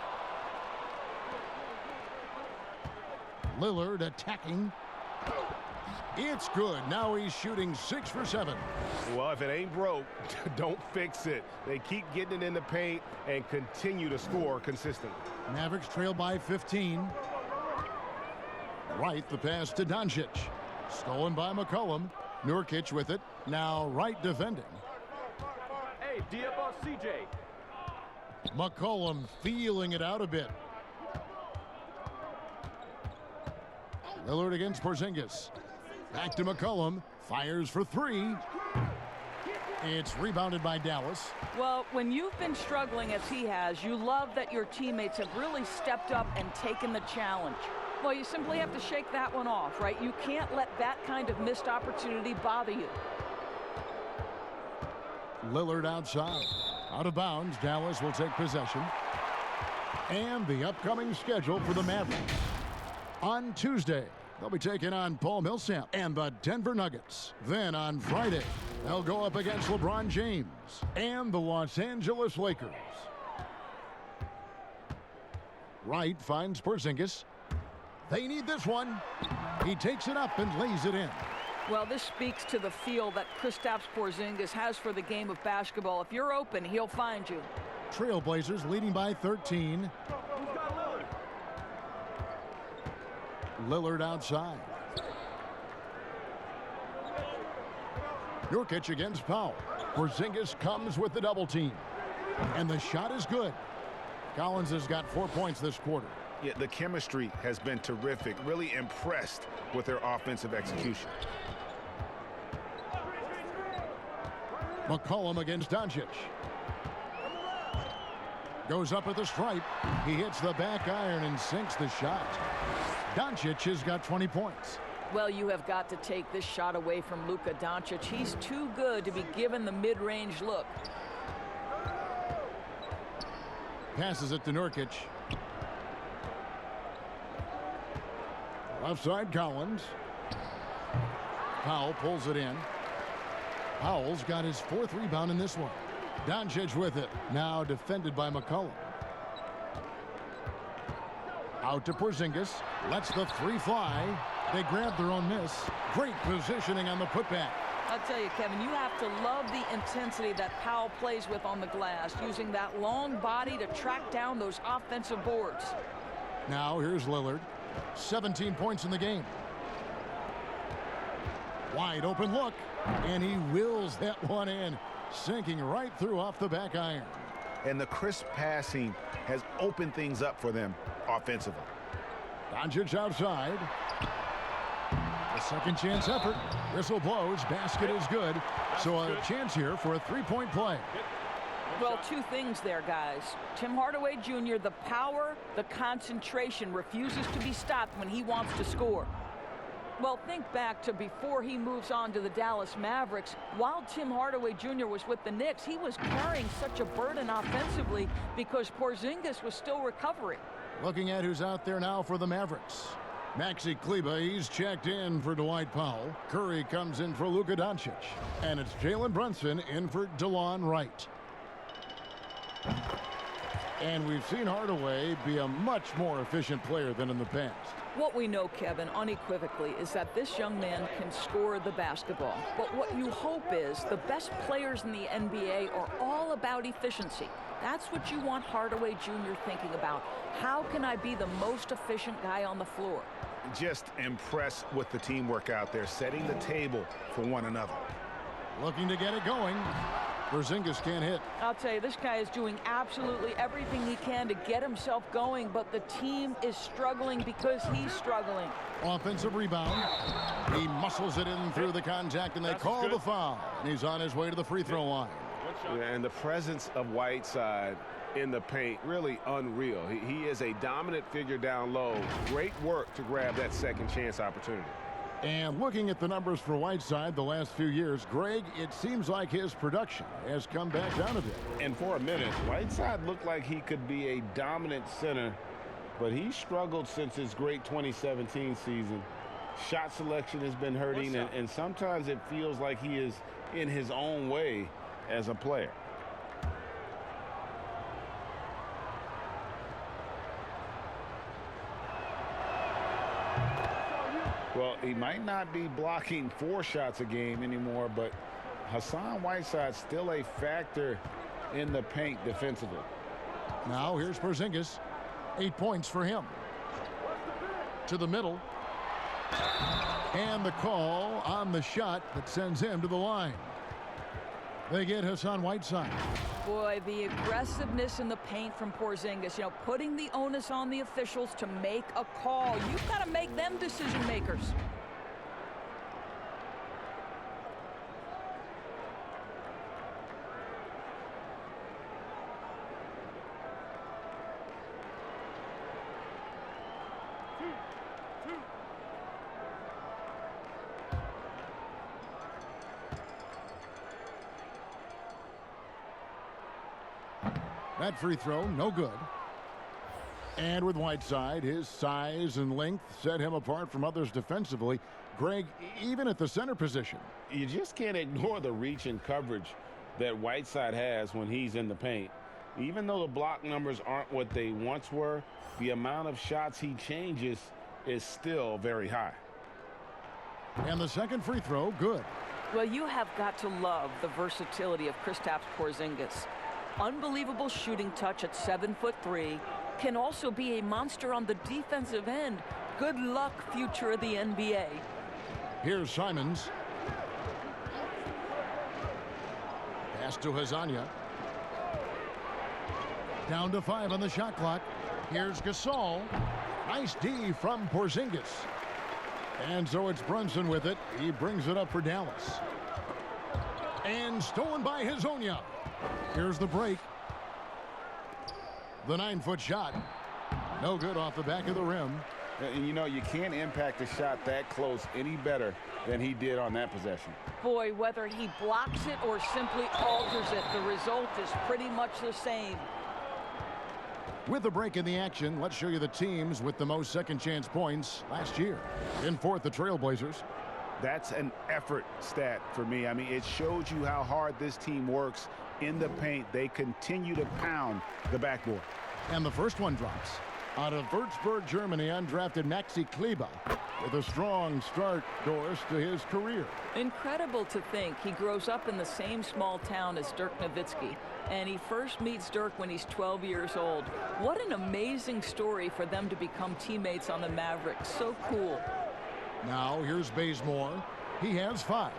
Lillard attacking. It's good. Now he's shooting 6 for 7. Well, if it ain't broke, don't fix it. They keep getting it in the paint and continue to score consistently. Mavericks trail by 15. Wright, the pass to Doncic. Stolen by McCollum. Nurkic with it. Now Wright defending. Hey, D up on CJ. McCollum feeling it out a bit. Lillard against Porzingis. Back to McCollum. Fires for 3. It's rebounded by Dallas. Well, when you've been struggling as he has, you love that your teammates have really stepped up and taken the challenge. Well, you simply have to shake that one off, right? You can't let that kind of missed opportunity bother you. Lillard outside. Out of bounds. Dallas will take possession. And the upcoming schedule for the Mavericks. On Tuesday, they'll be taking on Paul Millsap and the Denver Nuggets. Then on Friday, they'll go up against LeBron James and the Los Angeles Lakers. Wright finds Porzingis. They need this one. He takes it up and lays it in. Well, this speaks to the feel that Kristaps Porzingis has for the game of basketball. If you're open, he'll find you. Trailblazers leading by 13. Lillard outside. Nurkic against Powell. Porzingis comes with the double team. And the shot is good. Collins has got 4 points this quarter. Yeah, the chemistry has been terrific. Really impressed with their offensive execution. McCollum against Doncic. Goes up at the stripe. He hits the back iron and sinks the shot. Doncic has got 20 points. Well, you have got to take this shot away from Luka Doncic. He's too good to be given the mid-range look. Passes it to Nurkic. Left side, Collins. Powell pulls it in. Powell's got his 4th rebound in this one. Doncic with it. Now defended by McCollum. Out to Porzingis. Lets the 3 fly. They grab their own miss. Great positioning on the putback. I'll tell you, Kevin, you have to love the intensity that Powell plays with on the glass, using that long body to track down those offensive boards. Now here's Lillard. 17 points in the game. Wide open look. And he wills that one in. Sinking right through off the back iron. And the crisp passing has opened things up for them offensively. Doncic outside. A second chance effort. Whistle blows. Basket is good. So a chance here for a 3-point play. Well, two things there, guys. Tim Hardaway Jr., the power, the concentration, refuses to be stopped when he wants to score. Well, think back to before he moves on to the Dallas Mavericks. While Tim Hardaway Jr. was with the Knicks, he was carrying such a burden offensively because Porzingis was still recovering. Looking at who's out there now for the Mavericks. Maxi Kleber, he's checked in for Dwight Powell. Curry comes in for Luka Doncic. And it's Jalen Brunson in for DeLon Wright. And we've seen Hardaway be a much more efficient player than in the past. What we know, Kevin, unequivocally, is that this young man can score the basketball. But what you hope is the best players in the NBA are all about efficiency. That's what you want Hardaway Jr. thinking about. How can I be the most efficient guy on the floor? Just impressed with the teamwork out there, setting the table for one another. Looking to get it going. Porzingis can't hit. I'll tell you, this guy is doing absolutely everything he can to get himself going, but the team is struggling because he's struggling. Offensive rebound. He muscles it in through the contact, and they call the foul. He's on his way to the free throw line. And the presence of Whiteside in the paint, really unreal. He is a dominant figure down low. Great work to grab that second chance opportunity. And looking at the numbers for Whiteside the last few years, Greg, it seems like his production has come back down a bit. And for a minute, Whiteside looked like he could be a dominant center, but he struggled since his great 2017 season. Shot selection has been hurting, and sometimes it feels like he is in his own way as a player. Well, he might not be blocking 4 shots a game anymore, but Hassan Whiteside's still a factor in the paint defensively. Now here's Porzingis. 8 points for him. To the middle. And the call on the shot that sends him to the line. They get Hassan Whiteside. Boy, the aggressiveness in the paint from Porzingis, you know, putting the onus on the officials to make a call. You've got to make them decision makers. That free throw, no good. And with Whiteside, his size and length set him apart from others defensively. Greg, even at the center position. You just can't ignore the reach and coverage that Whiteside has when he's in the paint. Even though the block numbers aren't what they once were, the amount of shots he changes is still very high. And the second free throw, good. Well, you have got to love the versatility of Kristaps Porzingis. Unbelievable shooting touch at 7'3", can also be a monster on the defensive end. Good luck, future of the NBA. Here's Simons. Pass to Hazanya. Down to 5 on the shot clock. Here's Gasol. Nice D from Porzingis. And so it's Brunson with it. He brings it up for Dallas. And stolen by Hazanya. Here's the break. The 9-foot shot. No good off the back of the rim. And you know, you can't impact a shot that close any better than he did on that possession. Boy, whether he blocks it or simply alters it, the result is pretty much the same. With the break in the action, let's show you the teams with the most second chance points last year. In fourth, the Trailblazers. That's an effort stat for me. I mean, it shows you how hard this team works in the paint. They continue to pound the backboard. And the first one drops. Out of Würzburg, Germany, undrafted Maxi Kleber with a strong start, Doris, to his career. Incredible to think he grows up in the same small town as Dirk Nowitzki, and he first meets Dirk when he's 12 years old. What an amazing story for them to become teammates on the Mavericks. So cool. Now here's Bazemore. He has 5.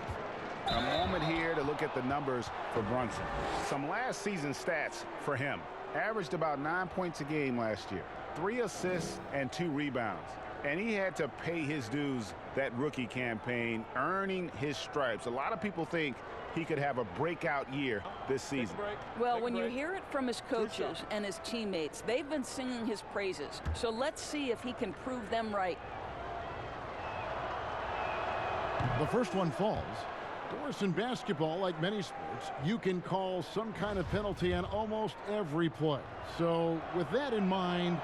A moment here to look at the numbers for Brunson. Some last season stats for him. Averaged about 9 points a game last year. 3 assists and 2 rebounds. And he had to pay his dues that rookie campaign, earning his stripes. A lot of people think he could have a breakout year this season. Well, when you hear it from his coaches and his teammates, they've been singing his praises. So let's see if he can prove them right. The first one falls. Doris, in basketball, like many sports, you can call some kind of penalty on almost every play. So with that in mind,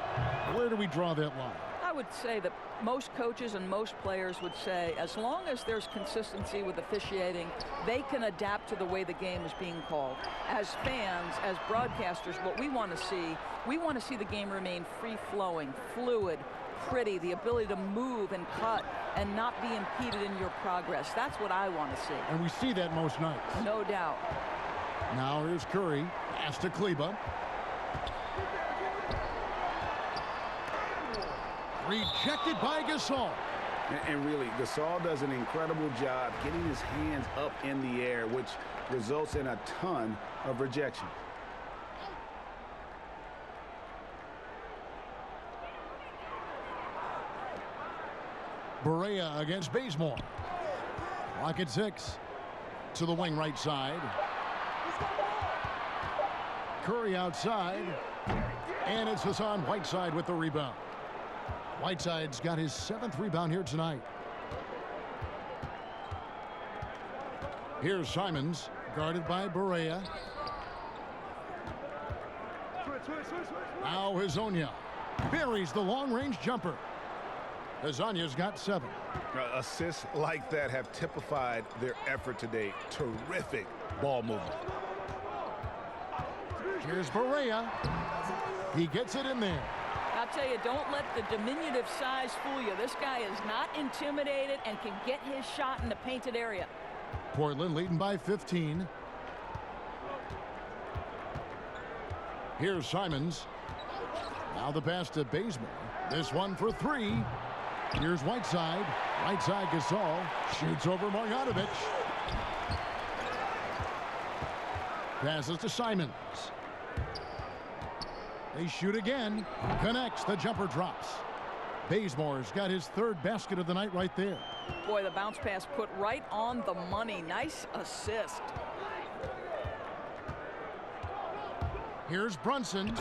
where do we draw that line? I would say that most coaches and most players would say as long as there's consistency with officiating, they can adapt to the way the game is being called. As fans, as broadcasters, what we want to see the game remain free-flowing, fluid, pretty, the ability to move and cut and not be impeded in your progress. That's what I want to see. And we see that most nights. No doubt. Now here's Curry. Pass to Kleba. Rejected by Gasol. And really, Gasol does an incredible job getting his hands up in the air, which results in a ton of rejection. Barea against Bazemore. Clock at 6. To the wing right side. Curry outside. And it's Hassan Whiteside with the rebound. Whiteside's got his 7th rebound here tonight. Here's Simons, guarded by Barea. Now Hazonia buries the long-range jumper. Hazonia's got 7. Assists like that have typified their effort today. Terrific ball movement. Here's Barea. He gets it in there. I'll tell you, don't let the diminutive size fool you. This guy is not intimidated and can get his shot in the painted area. Portland leading by 15. Here's Simons. Now the pass to Bazemore. This one for 3. Here's Whiteside. Right side Gasol. Shoots over Marjanovic. Passes to Simons. They shoot again. Connects. The jumper drops. Bazemore's got his 3rd basket of the night right there. Boy, the bounce pass put right on the money. Nice assist. Here's Brunson.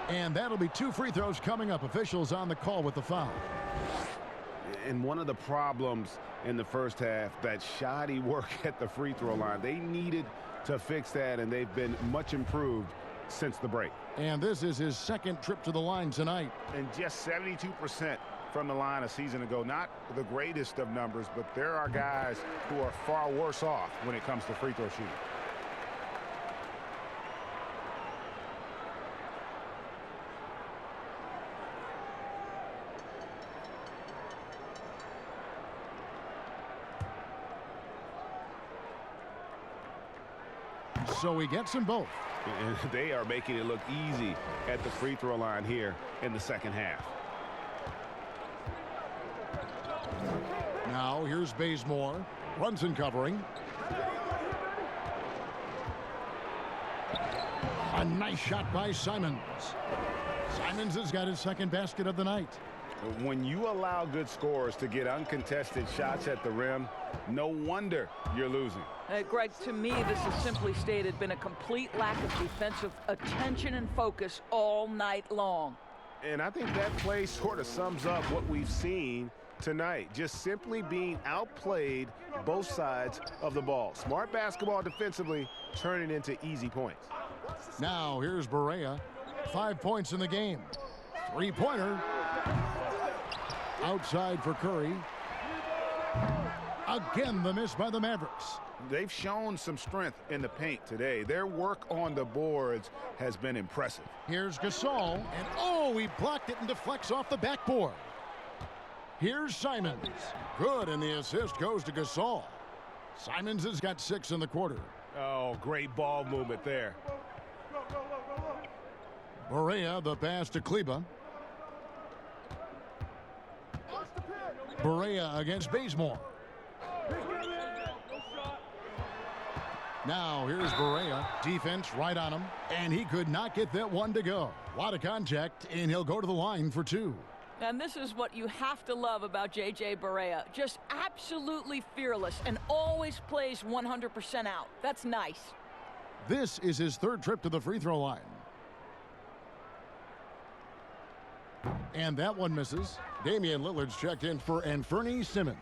And that'll be 2 free throws coming up. Officials on the call with the foul. And one of the problems in the first half, that shoddy work at the free throw line. They needed to fix that, and they've been much improved since the break. And this is his 2nd trip to the line tonight. And just 72% from the line a season ago. Not the greatest of numbers, but there are guys who are far worse off when it comes to free throw shooting. So he gets them both. And they are making it look easy at the free throw line here in the second half. Now here's Bazemore. Brunson covering. A nice shot by Simons. Simons has got his 2nd basket of the night. When you allow good scorers to get uncontested shots at the rim, no wonder you're losing. Greg, to me, this has simply stated been a complete lack of defensive attention and focus all night long. And I think that play sort of sums up what we've seen tonight. Just simply being outplayed both sides of the ball. Smart basketball defensively turning into easy points. Now here's Barea. 5 points in the game. 3-pointer. Outside for Curry. Again, the miss by the Mavericks. They've shown some strength in the paint today. Their work on the boards has been impressive. Here's Gasol, and oh, he blocked it and deflects off the backboard. Here's Simons. Good, and the assist goes to Gasol. Simons has got 6 in the quarter. Oh, great ball movement there. Barea, the pass to Kleba. Barea against Bazemore. Now here's Barea. Defense right on him, and he could not get that one to go. A lot of contact, and he'll go to the line for 2. And this is what you have to love about J.J. Barea. Just absolutely fearless and always plays 100% out. That's nice. This is his third trip to the free throw line. And that one misses. Damian Lillard's checked in for Anthony Simmons.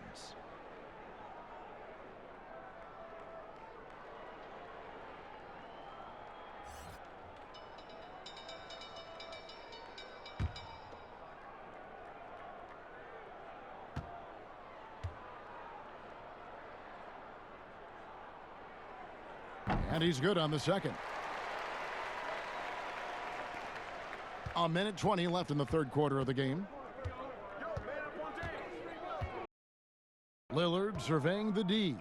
And he's good on the second. A minute 20 left in the third quarter of the game. Lillard surveying the D.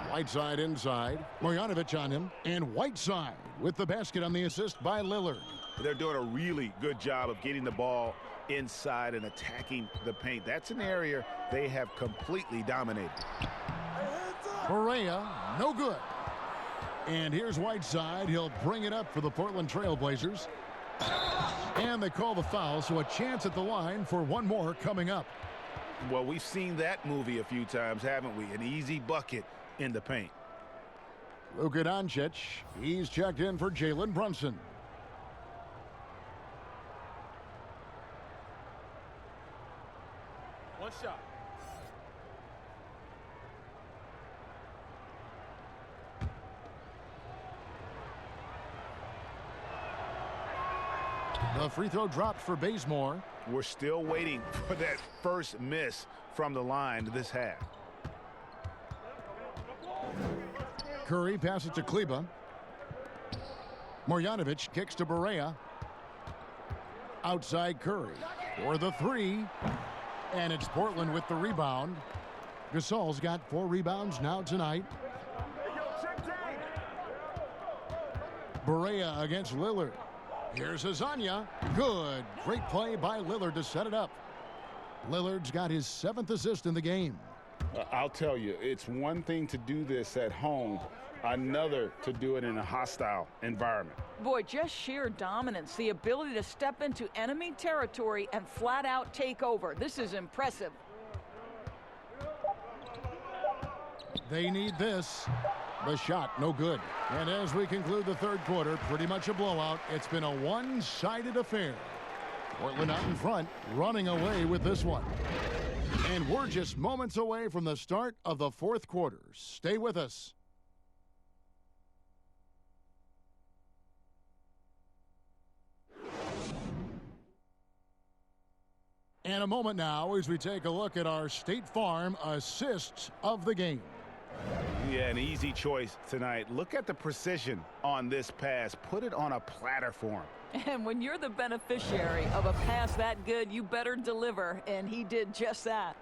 Whiteside inside. Marjanovic on him. And Whiteside with the basket on the assist by Lillard. They're doing a really good job of getting the ball inside and attacking the paint. That's an area they have completely dominated. Barea, no good. And here's Whiteside. He'll bring it up for the Portland Trailblazers. And they call the foul, so a chance at the line for one more coming up. Well, we've seen that movie a few times, haven't we? An easy bucket in the paint. Luka Doncic, he's checked in for Jalen Brunson. One shot. The free throw dropped for Bazemore. We're still waiting for that first miss from the line this half. Curry passes to Kleba. Marjanovic kicks to Barea. Outside Curry for the three. And it's Portland with the rebound. Gasol's got 4 rebounds now tonight. Barea against Lillard. Here's Azania. Good. Great play by Lillard to set it up. Lillard's got his 7th assist in the game. I'll tell you, it's one thing to do this at home, another to do it in a hostile environment. Boy, just sheer dominance, the ability to step into enemy territory and flat out take over. This is impressive. They need this. The shot, no good. And as we conclude the third quarter, pretty much a blowout. It's been a one-sided affair. Portland out in front, running away with this one. And we're just moments away from the start of the fourth quarter. Stay with us. And a moment now as we take a look at our State Farm assists of the game. Yeah, an easy choice tonight. Look at the precision on this pass. Put it on a platter for him. And when you're the beneficiary of a pass that good, you better deliver, and he did just that.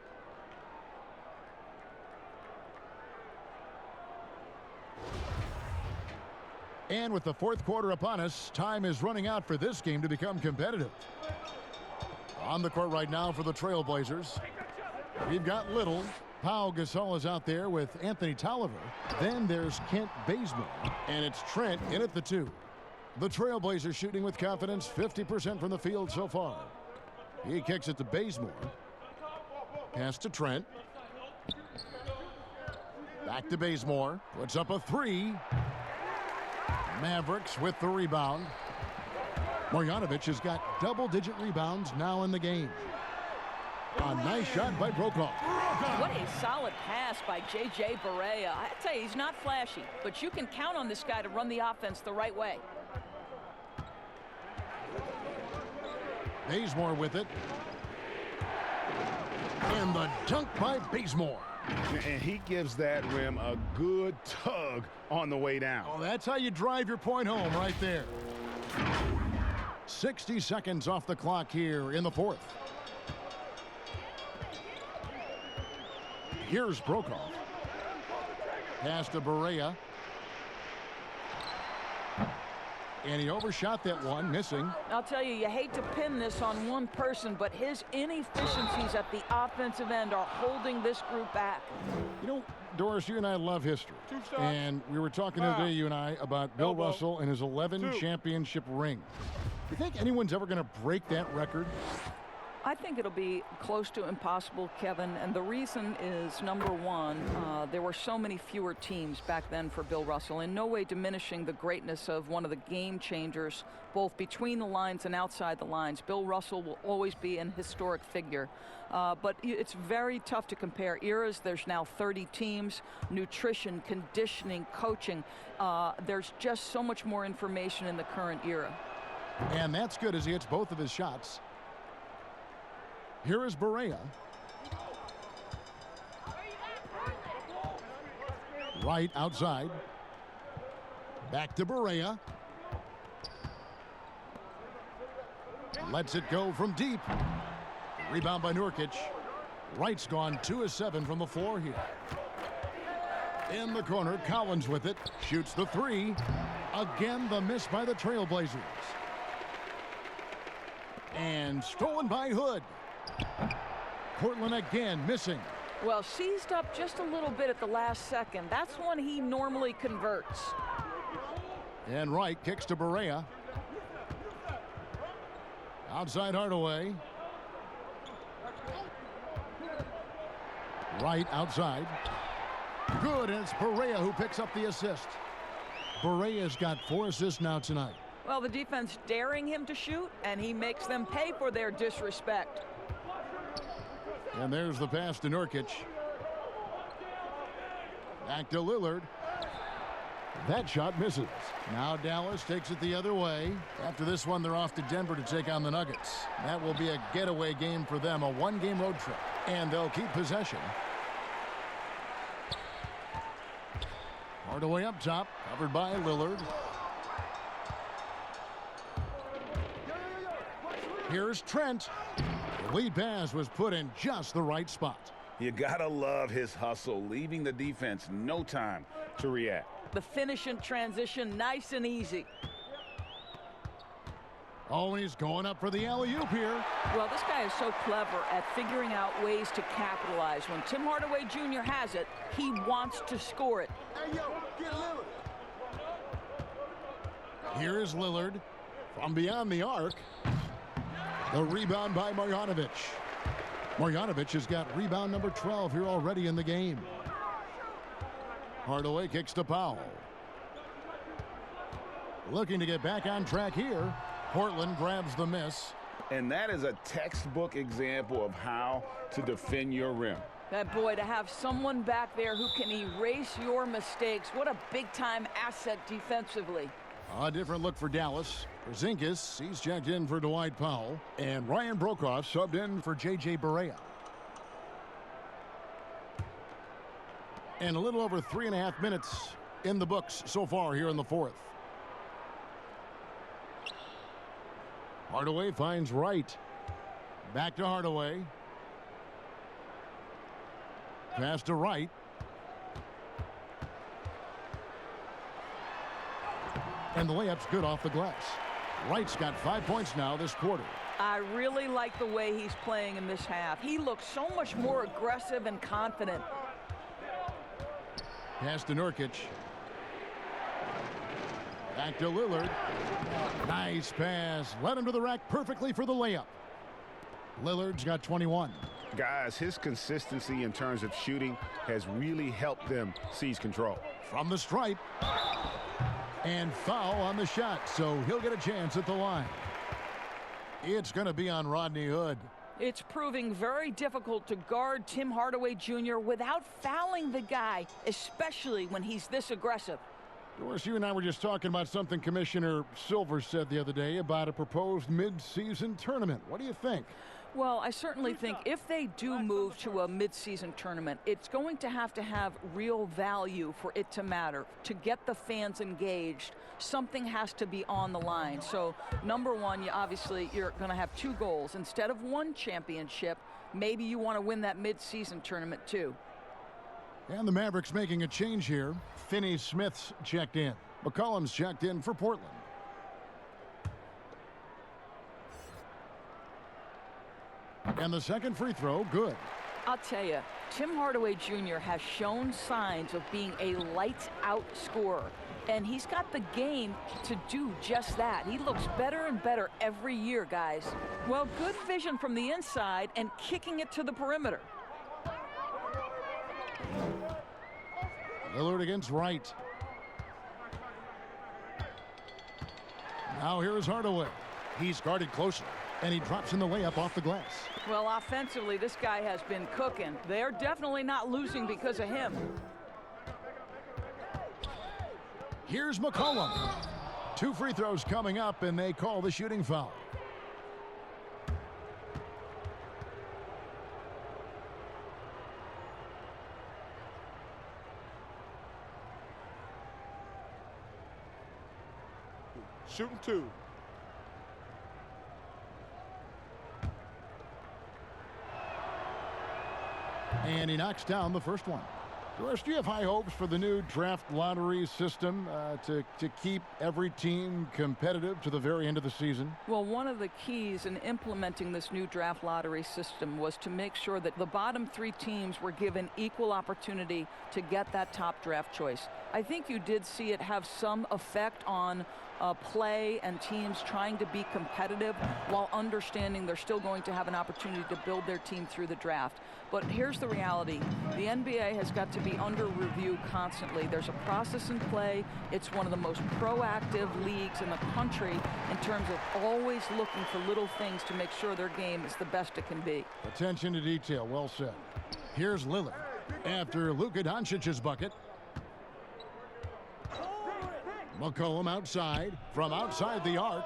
And with the fourth quarter upon us, time is running out for this game to become competitive. On the court right now for the Trailblazers, we've got Little. Pau Gasol is out there with Anthony Tolliver. Then there's Kent Bazemore, and it's Trent in at the 2. The Trailblazers shooting with confidence, 50% from the field so far. He kicks it to Bazemore. Pass to Trent. Back to Bazemore. Puts up a 3. Mavericks with the rebound. Marjanovic has got double-digit rebounds now in the game. A nice shot by Brokaw. What a solid pass by J.J. Barea. I tell you, he's not flashy, but you can count on this guy to run the offense the right way. Bazemore with it. And the dunk by Bazemore. And he gives that rim a good tug on the way down. Oh, that's how you drive your point home right there. 60 seconds off the clock here in the fourth. Here's Brokaw. Pass to Barea. And he overshot that one, missing. I'll tell you, you hate to pin this on one person, but his inefficiencies at the offensive end are holding this group back. You know, Doris, you and I love history. And we were talking today, you and I, about Bill Russell and his 11 championship rings. You think anyone's ever going to break that record? I think it'll be close to impossible, Kevin, and the reason is, number one, there were so many fewer teams back then for Bill Russell, in no way diminishing the greatness of one of the game changers, both between the lines and outside the lines. Bill Russell will always be an historic figure, but it's very tough to compare eras. There's now 30 teams, nutrition, conditioning, coaching. There's just so much more information in the current era. And that's good as he hits both of his shots. Here is Barea. Right outside. Back to Barea. Lets it go from deep. Rebound by Nurkic. Wright's gone 2 of 7 from the floor here. In the corner, Collins with it. Shoots the 3. Again, the miss by the Trailblazers. And stolen by Hood. Portland again missing. Well, seized up just a little bit at the last second. That's when he normally converts. And Wright kicks to Barea. Outside Hardaway. Wright outside. Good, and it's Barea who picks up the assist. Barea's got 4 assists now tonight. Well, the defense daring him to shoot, and he makes them pay for their disrespect. And there's the pass to Nurkic. Back to Lillard. That shot misses. Now Dallas takes it the other way. After this one, they're off to Denver to take on the Nuggets. That will be a getaway game for them, a 1-game road trip. And they'll keep possession. Hardaway up top, covered by Lillard. Here's Trent. The lead pass was put in just the right spot. You gotta love his hustle, leaving the defense no time to react. The finish in transition, nice and easy. Oh, and he's going up for the alley-oop here. Well, this guy is so clever at figuring out ways to capitalize. When Tim Hardaway Jr. has it, he wants to score it. Hey, yo, get Lillard. Here is Lillard from beyond the arc. The rebound by Marjanovic. Marjanovic has got rebound number 12 here already in the game. Hardaway kicks to Powell. Looking to get back on track here. Portland grabs the miss. And that is a textbook example of how to defend your rim. That boy, to have someone back there who can erase your mistakes, what a big-time asset defensively. A different look for Dallas. Porzingis, he's checked in for Dwight Powell. And Ryan Brokoff subbed in for J.J. Barea. And a little over 3.5 minutes in the books so far here in the fourth. Hardaway finds Wright. Back to Hardaway. Pass to Wright. And the layup's good off the glass. Wright's got 5 points now this quarter. I really like the way he's playing in this half. He looks so much more aggressive and confident. Pass to Nurkic. Back to Lillard. Nice pass. Led him to the rack perfectly for the layup. Lillard's got 21. Guys, his consistency in terms of shooting has really helped them seize control. From the stripe. And foul on the shot, so he'll get a chance at the line. It's going to be on Rodney Hood. It's proving very difficult to guard Tim Hardaway Jr. without fouling the guy, especially when he's this aggressive. Doris, you and I were just talking about something Commissioner Silver said the other day about a proposed mid-season tournament. What do you think? Well, I certainly think if they do move to a mid-season tournament, it's going to have real value for it to matter. To get the fans engaged, something has to be on the line. So, number one, you're going to have 2 goals. Instead of 1 championship, maybe you want to win that mid-season tournament too. And the Mavericks making a change here. Finney Smith's checked in. McCollum's checked in for Portland. And the second free throw, good. I'll tell you, Tim Hardaway Jr. has shown signs of being a lights-out scorer. And he's got the game to do just that. He looks better and better every year, guys. Well, good vision from the inside and kicking it to the perimeter. Lillard against Wright. Now here is Hardaway. He's guarded closely, and he drops in the layup off the glass. Well, offensively, this guy has been cooking. They're definitely not losing because of him. Here's McCollum. 2 free throws coming up, and they call the shooting foul. Shooting 2. And he knocks down the first one. Doris, do you have high hopes for the new draft lottery system to keep every team competitive to the very end of the season? Well, one of the keys in implementing this new draft lottery system was to make sure that the bottom 3 teams were given equal opportunity to get that top draft choice. I think you did see it have some effect on play and teams trying to be competitive while understanding they're still going to have an opportunity to build their team through the draft. But here's the reality. The NBA has got to be under review constantly. There's a process in play. It's one of the most proactive leagues in the country in terms of always looking for little things to make sure their game is the best it can be. Attention to detail. Well said. Here's Lillard after Luka Doncic's bucket. McCollum outside, from outside the arc.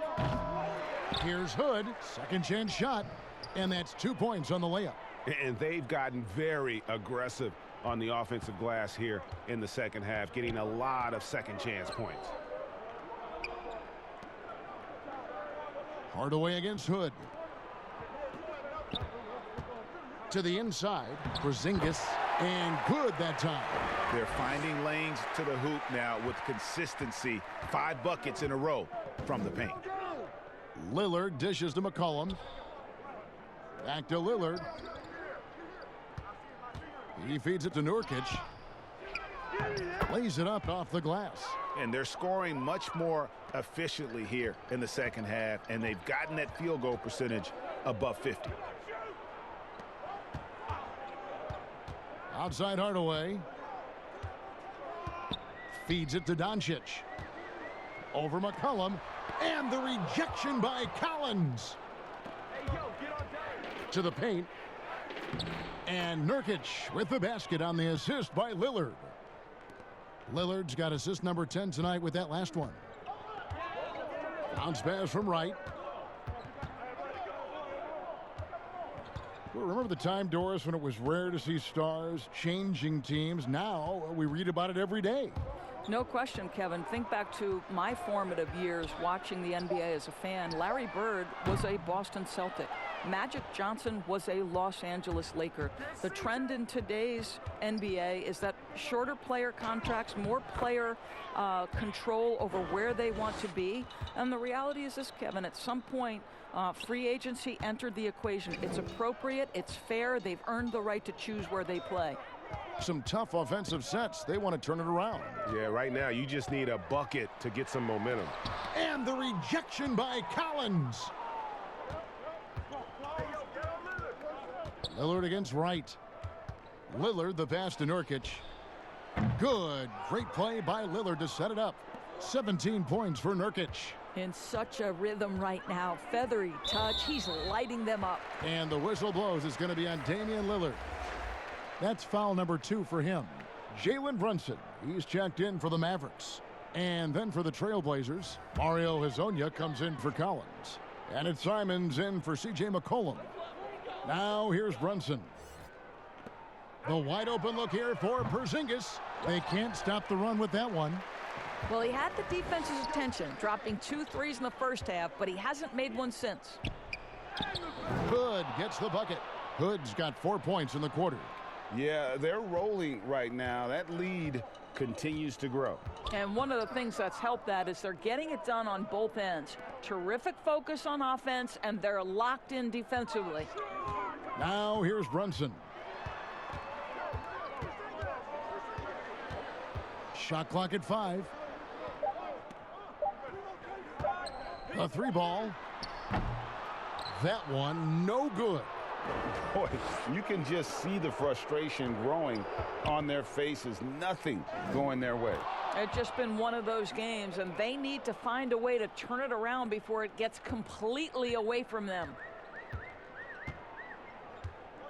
Here's Hood, second chance shot, and that's 2 points on the layup. And they've gotten very aggressive on the offensive glass here in the second half, getting a lot of second chance points. Hardaway against Hood. To the inside, Porzingis, and good that time. They're finding lanes to the hoop now with consistency. 5 buckets in a row from the paint. Lillard dishes to McCollum. Back to Lillard. He feeds it to Nurkic. Lays it up off the glass. And they're scoring much more efficiently here in the second half, and they've gotten that field goal percentage above 50. Outside Hardaway. Feeds it to Doncic. Over McCollum. And the rejection by Collins. To the paint. And Nurkic with the basket on the assist by Lillard. Lillard's got assist number 10 tonight with that last one. Bounce pass from Wright. Remember the time, Doris, when it was rare to see stars changing teams? Now we read about it every day. No question, Kevin. Think back to my formative years watching the NBA as a fan. Larry Bird was a Boston Celtic. Magic Johnson was a Los Angeles Laker. The trend in today's NBA is that shorter player contracts, more player control over where they want to be. And the reality is this, Kevin, at some point, free agency entered the equation. It's appropriate, it's fair, they've earned the right to choose where they play. Some tough offensive sets. They want to turn it around. Yeah, right now you just need a bucket to get some momentum. And the rejection by Collins. Lillard against Wright. Lillard, the pass to Nurkic. Good. Great play by Lillard to set it up. 17 points for Nurkic. In such a rhythm right now. Feathery touch. He's lighting them up. And the whistle blows. It's going to be on Damian Lillard. That's foul number 2 for him. Jalen Brunson. He's checked in for the Mavericks. And then for the Trailblazers, Mario Hezonja comes in for Collins. And it's Simons in for C.J. McCollum. Now here's Brunson. The wide open look here for Porzingis. They can't stop the run with that one. Well, he had the defense's attention, dropping 2 threes in the first half, but he hasn't made one since. Hood gets the bucket. Hood's got 4 points in the quarter. Yeah, they're rolling right now. That lead continues to grow. And one of the things that's helped that is they're getting it done on both ends. Terrific focus on offense, and they're locked in defensively. Now here's Brunson. Shot clock at 5. A 3 ball. That one no good. Boy, you can just see the frustration growing on their faces. Nothing going their way. It's just been one of those games, and they need to find a way to turn it around before it gets completely away from them.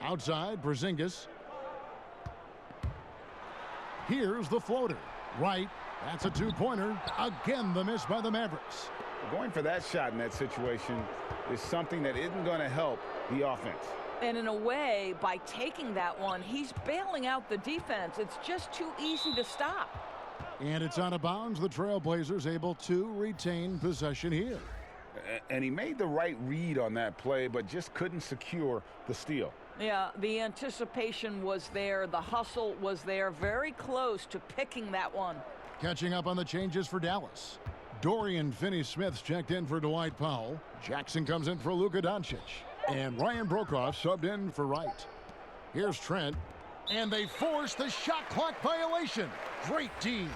Outside, Porzingis. Here's the floater. Right. That's a 2-pointer. Again, the miss by the Mavericks. Going for that shot in that situation is something that isn't going to help the offense. And in a way, by taking that one, he's bailing out the defense. It's just too easy to stop. And it's out of bounds. The Trailblazers able to retain possession here. And he made the right read on that play, but just couldn't secure the steal. Yeah, the anticipation was there. The hustle was there. Very close to picking that one. Catching up on the changes for Dallas. Dorian Finney-Smith's checked in for Dwight Powell. Jackson comes in for Luka Doncic. And Ryan Brokoff subbed in for Wright. Here's Trent. And they force the shot clock violation. Great D.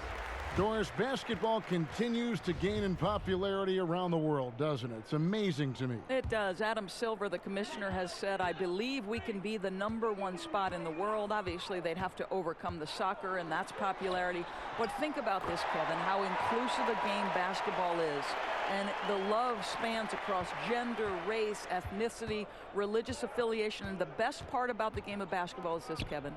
Doris, basketball continues to gain in popularity around the world, doesn't it? It's amazing to me. It does. Adam Silver, the commissioner, has said, I believe we can be the #1 spot in the world. Obviously, they'd have to overcome the soccer, and that's popularity. But think about this, Kevin, how inclusive a game basketball is. And the love spans across gender, race, ethnicity, religious affiliation. And the best part about the game of basketball is this, Kevin.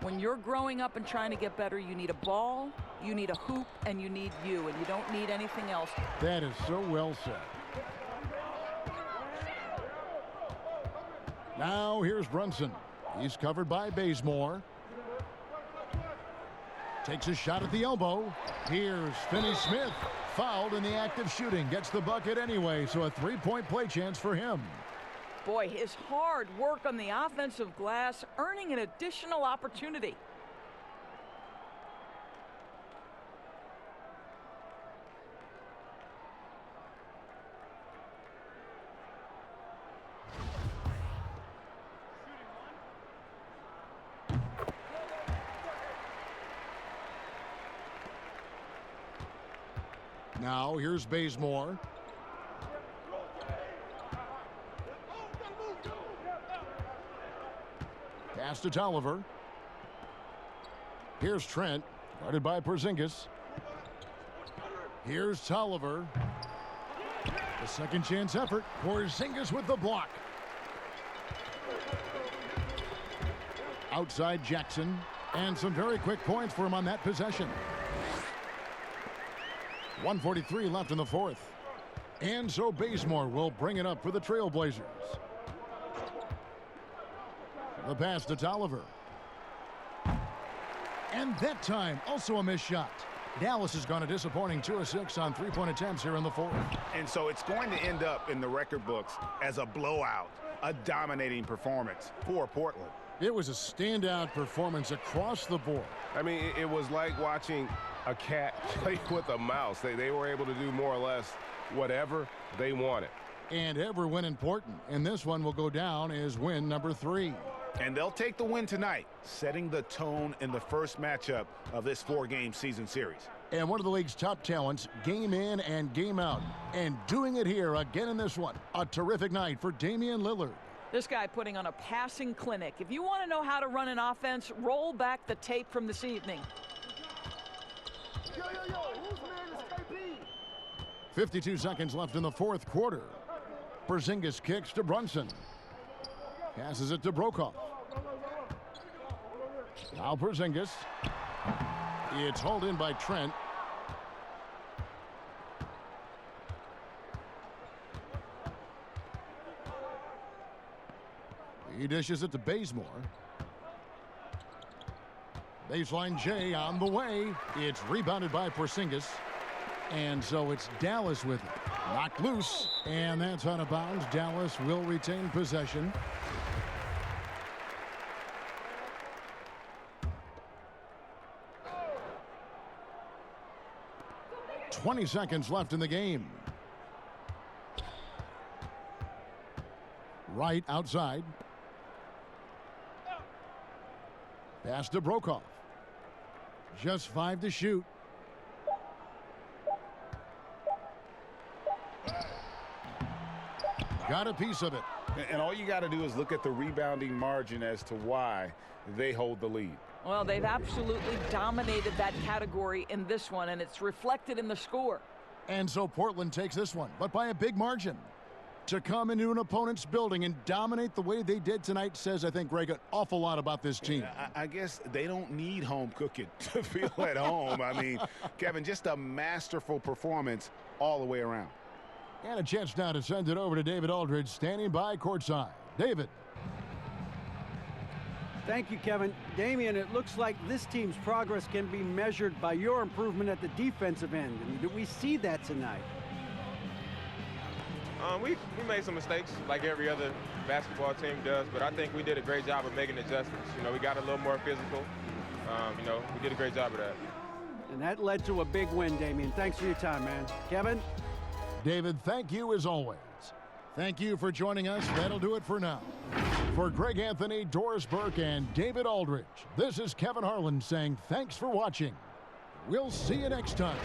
When you're growing up and trying to get better, you need a ball, you need a hoop, and you need you, and you don't need anything else. That is so well said. Now here's Brunson. He's covered by Bazemore. Takes a shot at the elbow. Here's Finney-Smith. Fouled in the act of shooting. Gets the bucket anyway, so a 3-point play chance for him. Boy, his hard work on the offensive glass, earning an additional opportunity. Now here's Bazemore. Pass to Tolliver. Here's Trent, guarded by Porzingis. Here's Tolliver. The second chance effort. Porzingis with the block. Outside Jackson. And some very quick points for him on that possession. 1:43 left in the fourth. And so Bazemore will bring it up for the Trailblazers. The pass to Tolliver. And that time, also a missed shot. Dallas has gone a disappointing 2 of 6 on 3-point attempts here in the fourth. And so it's going to end up in the record books as a blowout, a dominating performance for Portland. It was a standout performance across the board. I mean, it was like watching a cat play with a mouse. They were able to do more or less whatever they wanted. And every win important. And this one will go down as win number 3. And they'll take the win tonight, setting the tone in the first matchup of this 4-game season series. And one of the league's top talents, game in and game out. And doing it here again in this one. A terrific night for Damian Lillard. This guy putting on a passing clinic. If you want to know how to run an offense, roll back the tape from this evening. Whose man is KP? 52 seconds left in the fourth quarter. Porzingis kicks to Brunson. Passes it to Brokoff. Now Porzingis. It's hauled in by Trent. He dishes it to Bazemore. Baseline J on the way. It's rebounded by Porzingis. And so it's Dallas with it. Knocked loose. And that's out of bounds. Dallas will retain possession. .20 seconds left in the game. Right outside. Pass to Brokoff. Just 5 to shoot. Got a piece of it. And all you got to do is look at the rebounding margin as to why they hold the lead. Well, they've absolutely dominated that category in this one, and it's reflected in the score. And so Portland takes this one, but by a big margin. To come into an opponent's building and dominate the way they did tonight says, I think, Greg, an awful lot about this team. I guess they don't need home cooking to feel at home. I mean, Kevin, just a masterful performance all the way around. And a chance now to send it over to David Aldridge, standing by courtside. David. Thank you, Kevin. Damian, it looks like this team's progress can be measured by your improvement at the defensive end. And do we see that tonight? We made some mistakes like every other basketball team does, but I think we did a great job of making adjustments. You know, we got a little more physical. You know, we did a great job of that. And that led to a big win, Damian. Thanks for your time, man. Kevin? David, thank you as always. Thank you for joining us. That'll do it for now. For Greg Anthony, Doris Burke, and David Aldridge, this is Kevin Harlan saying thanks for watching. We'll see you next time.